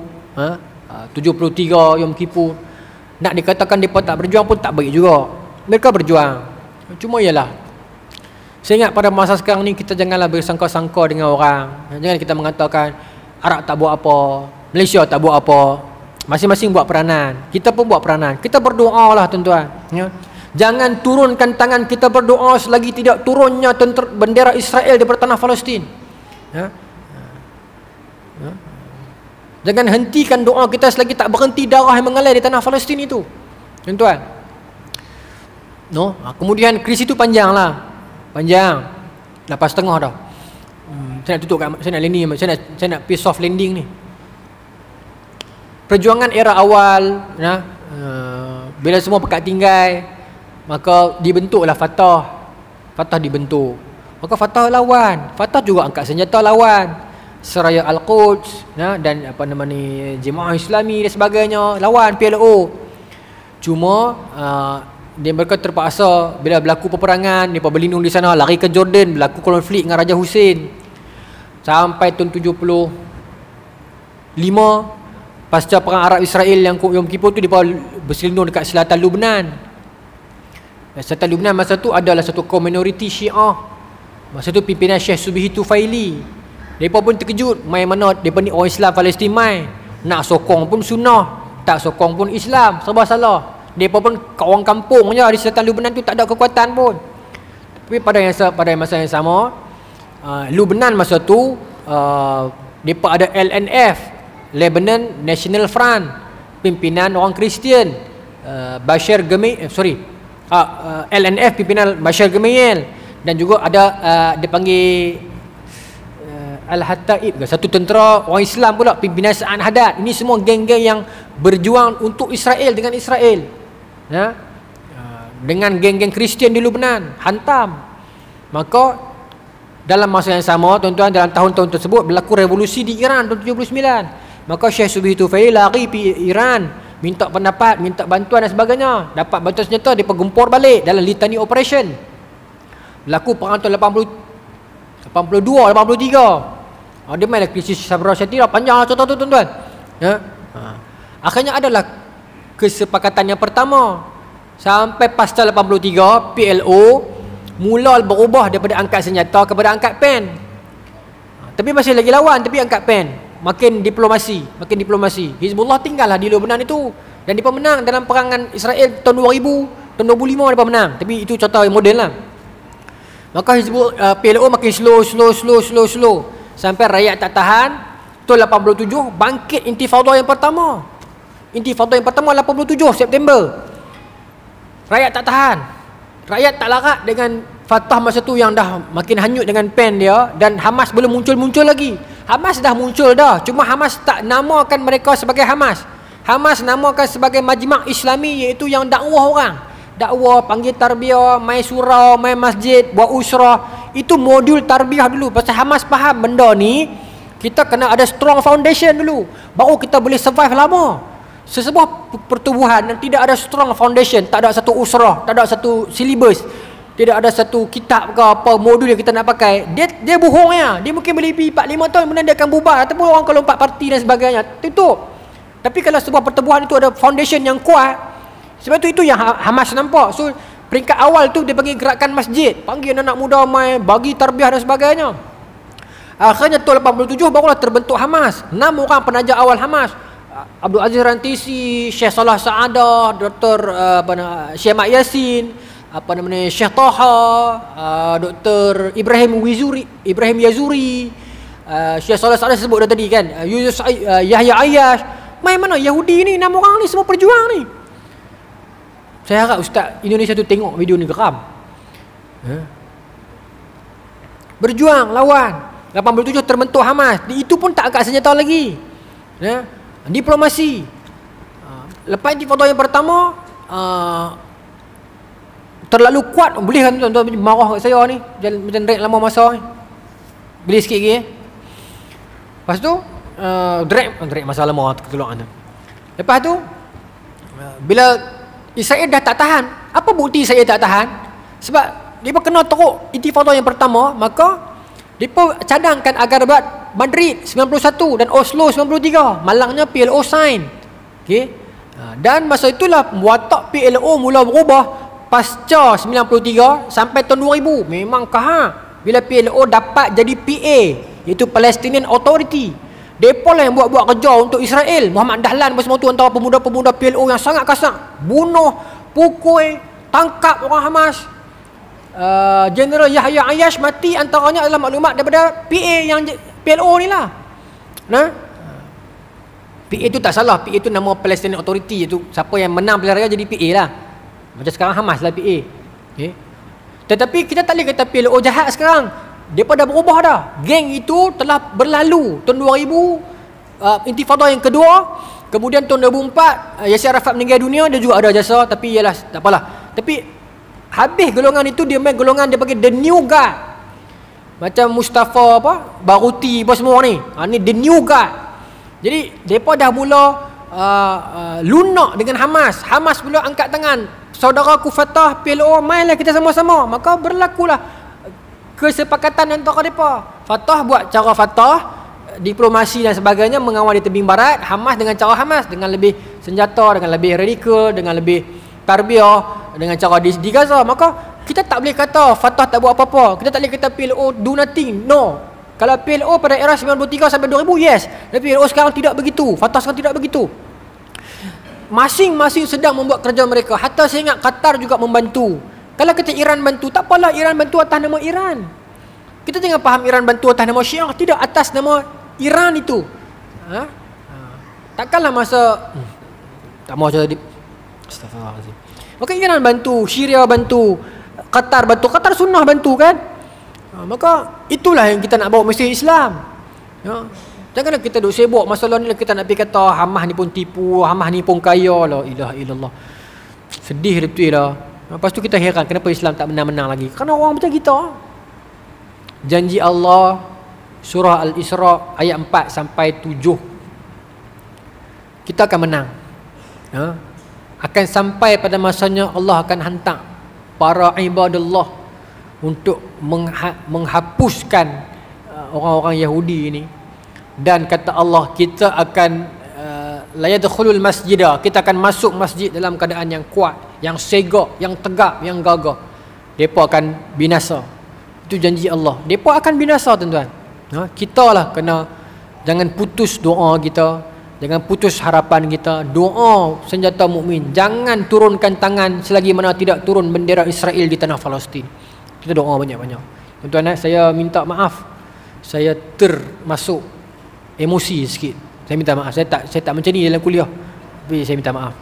73 Yom Kippur. Nak dikatakan mereka tak berjuang pun tak baik juga. Mereka berjuang. Cuma ialah, saya ingat pada masa sekarang ni kita janganlah bersangka-sangka dengan orang. Jangan kita mengatakan Arab tak buat apa, Malaysia tak buat apa. Masing-masing buat peranan. Kita pun buat peranan. Kita berdoa lah tuan-tuan, ya. Jangan turunkan tangan kita berdoa selagi tidak turunnya bendera Israel di tanah Palestin, ya. Jangan hentikan doa kita selagi tak berhenti darah yang mengalir di tanah Palestin itu, tuan-tuan. Kemudian krisis itu panjang. 8.5 dah. Saya nak tutup kat, saya nak landing, saya nak pergi soft landing ni. Perjuangan era awal, bila semua pekat tinggal, maka dibentuklah Fatah. Fatah dibentuk. Maka Fatah lawan. Fatah juga angkat senjata lawan. Seraya Al-Quds dan apa nama ni, Jemaah Islami dan sebagainya lawan PLO. Cuma mereka terpaksa bila berlaku peperangan, mereka berlindung di sana, lari ke Jordan, berlaku konflik dengan Raja Hussein. Sampai tahun 75 pasca perang Arab Israel yang Yom Kippur tu, mereka berselindung dekat selatan Lubnan. Selatan Lubnan masa tu adalah satu kaum minoriti Syiah. Masa tu pimpinan Syekh Subhi Tufaili. Mereka pun terkejut, main mana mereka ni orang Islam Palestin mai. Nak sokong pun sunnah, tak sokong pun Islam, serba salah. Mereka pun orang kampung je di selatan Lubnan tu, tak ada kekuatan pun. Tapi pada masa yang sama, Lubnan masa tu mereka ada LNF, Lebanon National Front, pimpinan orang Kristian, Bashar Gemayel, LNF pimpinan Bashar Gemayel, dan juga ada dia panggil Al-Hattaib, satu tentera orang Islam pula, pimpinan Sa'an Haddad. Ini semua geng-geng yang berjuang untuk Israel dengan Israel, dengan geng-geng Kristian di Lubnan, hantam. Maka dalam masa yang sama, tuan-tuan, dalam tahun-tahun tersebut berlaku revolusi di Iran tahun 79. Maka Syekh Subhi Tufaili lari pergi Iran, minta pendapat, minta bantuan dan sebagainya. Dapat bantuan senjata, dia gempur balik dalam Litani Operation. Berlaku perang tahun 82, 83. Dia main krisis Sabra Syatira, panjang lah contoh tu, tuan-tuan. Akhirnya adalah kesepakatan yang pertama. Sampai pasca 83, PLO mula berubah daripada angkat senjata kepada angkat pen. Tapi masih lagi lawan, tapi angkat pen. Makin diplomasi. Hizbullah tinggallah di Lebanon itu, dan dia menang dalam perangan Israel tahun 2000, tahun 2005 dia menang. Tapi itu contoh yang moden lah. Maka PLO makin slow. Sampai rakyat tak tahan. Tahun 87 bangkit intifada yang pertama. Intifada yang pertama 87 September. Rakyat tak tahan. Rakyat tak larat dengan Fatah masa tu yang dah makin hanyut dengan pen dia, dan Hamas belum muncul lagi. Hamas dah muncul dah, cuma Hamas tak namakan mereka sebagai Hamas. Hamas namakan sebagai Majma' Islami, iaitu yang dakwah orang. Dakwah, panggil tarbiyah, main surau, main masjid, buat usrah. Itu modul tarbiyah dulu. Pasal Hamas faham benda ni, kita kena ada strong foundation dulu, baru kita boleh survive lama. Sesebuah pertubuhan yang tidak ada strong foundation, tak ada satu usrah, tak ada satu silibus, tidak ada satu kitab ke apa modul yang kita nak pakai, dia bohong ya. Dia mungkin boleh pergi 4-5 tahun kemudian dia akan bubar, ataupun orang kalau 4 parti dan sebagainya, tutup. Tapi kalau sebuah pertubuhan itu ada foundation yang kuat, sebab itu yang Hamas nampak. So peringkat awal tu dia bagi gerakan masjid, panggil anak muda main, bagi tarbiyah dan sebagainya. Akhirnya tahun 87 barulah terbentuk Hamas. 6 orang penaja awal Hamas: Abdul Aziz Rantisi, Syekh Salah Saadah, Dr. Syekh Mat Yasin, Syekh Taha, Dr. Ibrahim Yazuri, Syekh Salah Saadah sebut dah tadi kan, Yahya Ayyash. Main mana Yahudi ni, 6 orang ni semua perjuang ni. Saya harap Ustaz Indonesia tu tengok video ni, geram. Berjuang, lawan. 87 terbentuk Hamas. Itu pun tak angkat senjata lagi. Diplomasi. Lepas intifada yang pertama, terlalu kuat. Boleh kan tuan-tuan marah kat saya ni, macam drag lama masa ni. Boleh sikit lagi Lepas tu drag masa lama kekeluar tu. Lepas tu bila Israel dah tak tahan. Apa bukti Israel tak tahan? Sebab dia kena teruk intifada yang pertama, maka dia cadangkan agar buat Madrid 91 dan Oslo 93. Malangnya PLO sign. Okey. Dan masa itulah watak PLO mula berubah pasca 93 sampai tahun 2000. Memang kahak bila PLO dapat jadi PA, iaitu Palestinian Authority. Depa lah yang buat-buat kerja untuk Israel. Muhammad Dahlan semua tu antara pemuda-pemuda PLO yang sangat kasar. Bunuh, pukul, tangkap orang Hamas. General Yahya Ayyash mati antaranya adalah maklumat daripada PA yang PLO ni lah. PA tu tak salah, PA tu nama Palestinian Authority, iaitu siapa yang menang pilihan raya jadi PA lah. Macam sekarang Hamas lah PA. Okay. Tetapi kita tak boleh kata PLO jahat sekarang. Depa dah berubah dah. Geng itu telah berlalu. Tahun 2000 intifada yang kedua, kemudian tahun 2004 Yasir Arafat meninggal dunia, dia juga ada jasa, tapi yalah tak apalah. Tapi habis golongan itu, dia main golongan dia panggil the new guard. Macam Mustafa Baruti semua ni. Ni the new guard. Jadi depa dah mula lunak dengan Hamas. Hamas pula angkat tangan, saudaraku Fatah, PLO, mainlah kita sama-sama. Maka berlakulah kesepakatan antara mereka. Fatah buat cara Fatah, diplomasi dan sebagainya, mengawal di tebing barat. Hamas dengan cara Hamas, dengan lebih senjata, dengan lebih radikal, dengan lebih tarbiyah, dengan cara di Gaza. Maka kita tak boleh kata Fatah tak buat apa-apa. Kita tak boleh kata PLO do nothing. No. Kalau PLO pada era 93 sampai 2000, yes. Tapi PLO sekarang tidak begitu. Fatah sekarang tidak begitu. Masing-masing sedang membuat kerja mereka. Hatta saya ingat Qatar juga membantu. Kalau kata Iran bantu, tak apalah Iran bantu atas nama Iran. Kita jangan faham Iran bantu atas nama Syiah, tidak, atas nama Iran itu. Takkanlah masa tak mau jadi astagfirullahalazim. Maka Iran bantu, Syria bantu, Qatar bantu, Qatar sunnah bantu kan? Maka itulah yang kita nak bawa mesej Islam. Janganlah kita duk sibuk masalah ni, kita nak pergi kata Hamas ni pun tipu, Hamas ni pun kaya. La ilaha illallah. Sedih betul lah. Lepas tu kita heran kenapa Islam tak menang-menang lagi. Kerana orang macam kita. Janji Allah surah Al-Isra ayat 4 sampai 7. Kita akan menang. Akan sampai pada masanya Allah akan hantar para ibadallah untuk menghapuskan orang-orang Yahudi ini. Dan kata Allah, kita akan la yadkhulul masjidah, kita akan masuk masjid dalam keadaan yang kuat, yang segak, yang tegap, yang gagah. Depa akan binasa. Itu janji Allah. Depa akan binasa tuan-tuan. Kita lah kena, jangan putus doa kita, jangan putus harapan kita. Doa senjata mukmin. Jangan turunkan tangan selagi mana tidak turun bendera Israel di tanah Palestin. Kita doa banyak-banyak. Tuan-tuan, saya minta maaf. Saya termasuk emosi sikit. Saya minta maaf. Saya tak macam ni dalam kuliah. Tapi saya minta maaf.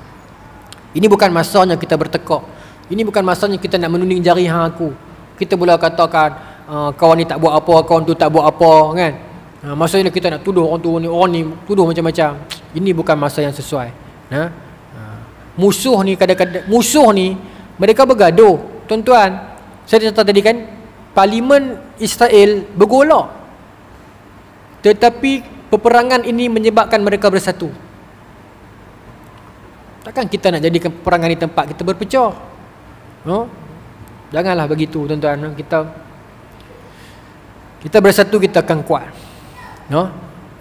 Ini bukan masanya kita bertekak. Ini bukan masanya kita nak menunding jari hang aku. Kita boleh katakan kawan ni tak buat apa, kawan tu tak buat apa kan. Masanya kita nak tuduh orang ni tuduh macam-macam. Ini bukan masa yang sesuai. Musuh ni kadang-kadang, musuh ni mereka bergaduh. Tuan-tuan, saya cerita tadi kan, Parlimen Israel bergolak. Tetapi peperangan ini menyebabkan mereka bersatu. Takkan kita nak jadikan peperangan ini tempat kita berpecah? Janganlah begitu tuan-tuan. Kita bersatu, kita akan kuat.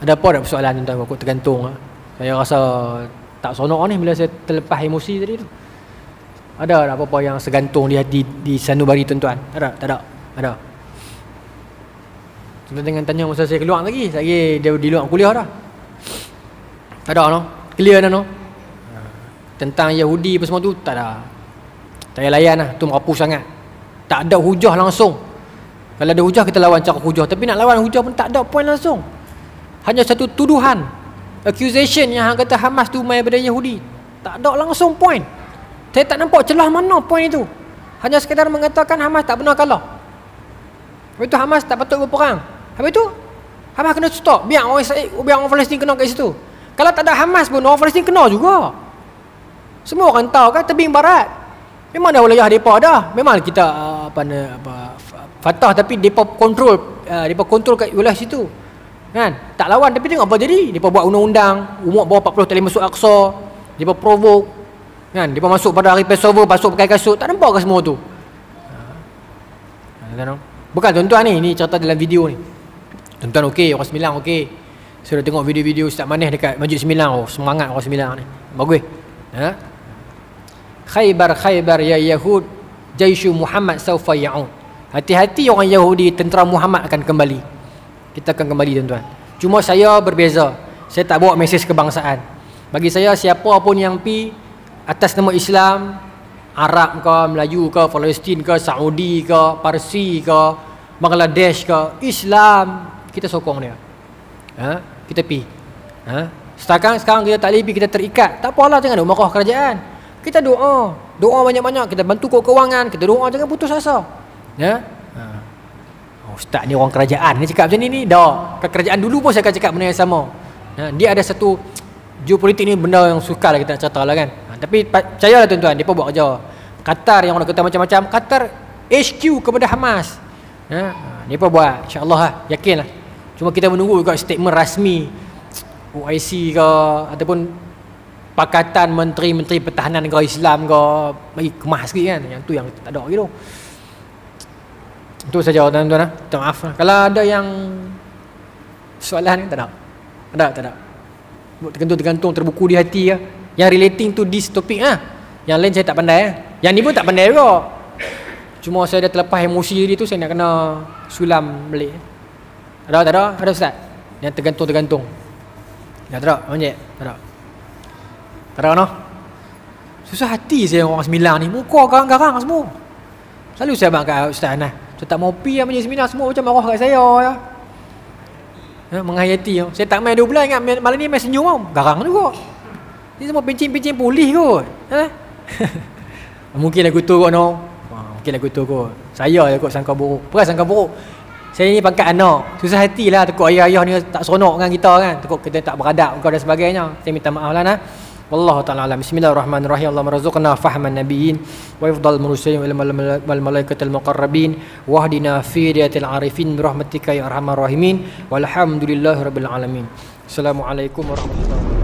Ada apa dah persoalan tuan-tuan? Aku tergantung. Saya rasa tak sonok ni bila saya terlepas emosi tadi tu. Ada apa-apa yang segantung di hati di sanubari tuan-tuan? Ada? Tak ada? Ada. Tuan-tuan jangan tanya masa saya keluar lagi. Saya dia di luar kuliah dah. Tak ada no? Clear dah no? Tentang Yahudi apa semua tu tak ada. Tak payah layan lah. Tu merapu sangat. Tak ada hujah langsung. Kalau ada hujah kita lawan cara hujah. Tapi nak lawan hujah pun tak ada point langsung. Hanya satu tuduhan, accusation yang kata Hamas tu main pada Yahudi. Tak ada langsung point. Saya tak nampak celah mana point itu. Hanya sekadar mengatakan Hamas tak benar kalah. Habis tu Hamas tak patut berperang. Habis tu Hamas kena stop. Biar orang Palestin kena kat situ. Kalau tak ada Hamas pun orang Palestin kena juga. Semua orang tahu kan tebing barat. Memang dah wilayah depa dah. Memang kita Fatah, tapi depa kontrol kat wilayah situ. Kan? Tak lawan tapi tengok apa jadi. Depa buat undang-undang, umur bawah 40 tak boleh masuk Aqsa. Depa provoke. Kan? Depa masuk pada hari Passover, masuk pakai kasut. Tak nampak ke semua tu? Bukan tuan-tuan ni cerita dalam video ni. Tuan-tuan okey, orang Sembilan okey. Saya dah tengok video-video Ustaz Maneh dekat Masjid Sembilan. Oh, semangat orang Sembilan ni. Bagus. Khaybar ya Yahud, Jaishu Muhammad saufa ya'ud. Hati-hati orang Yahudi, tentera Muhammad akan kembali. Kita akan kembali tuan-tuan. Cuma saya berbeza. Saya tak bawa mesej kebangsaan. Bagi saya siapa pun yang pi atas nama Islam, Arab ke, Melayu ke, Palestin ke, Saudi ke, Parsi ke, Bangladesh ke, Islam, kita sokong dia. Kita pi. Sekarang kita tak boleh pi, kita terikat. Tak apalah, jangan ada marah kerajaan. Kita doa banyak-banyak, kita bantu kewangan, kita doa, jangan putus asa. Ustaz ni orang kerajaan ni cakap macam ni. Dah, kerajaan dulu pun saya akan cakap benda yang sama. Dia ada satu geopolitik ni benda yang sukar lah kita nak cerita lah kan. Tapi percayalah tuan-tuan, dia pun buat kerja. Qatar yang orang kata macam-macam, Qatar HQ kepada Hamas. Dia pun buat, insya-Allah lah, yakinlah. Cuma kita menunggu juga statement rasmi OIC ke ataupun Pakatan Menteri-Menteri Pertahanan Negara Islam ke, bagi kemas sikit kan. Yang tu yang tak ada lagi tu. Itu saja tuan-tuan. Minta maaf lah. Kalau ada yang soalan tak ada. Tak ada. Tergantung terbuku di hati ya. Yang relating to this topic Yang lain saya tak pandai Yang ni pun tak pandai juga. Cuma saya dah terlepas emosi tadi tu, saya nak kena sulam balik. Tak ada ustaz. Yang tergantung. Tak ada. Macam tak ada. Tak ada noh. Susah hati saya orang Sembilan ni. Muka garang-garang semua. Selalu saya abang kat ustaz nah. Saya tak mau pi macam seminar semua macam marah kat saya ya. Menghayati. Saya tak main 2 bulan ingat malam ni main senyum tau. Garang juga. Ni semua pencing-pencing polis kot. Mungkin lagu tu kot no. Mungkin lagu tu kot. Saya je kot sangka buruk. Sangka buruk. Saya ni pangkat anak. Susah hatilah takut ayah-ayah ni tak seronok dengan kita kan. Takut kita tak beradab kau dan sebagainya. Saya minta maaf lah nah. Wallahu ta'ala alam. Bismillahirrahmanirrahim. Allahumma razuqna fahman nabiyyin wa ifdal mursalin wal malaikatil muqarrabin wahdina fi hidayatil arifin bi rahmatika ya arhamar rahimin walhamdulillahirabbil alamin. Assalamualaikum warahmatullahi wabarakatuh.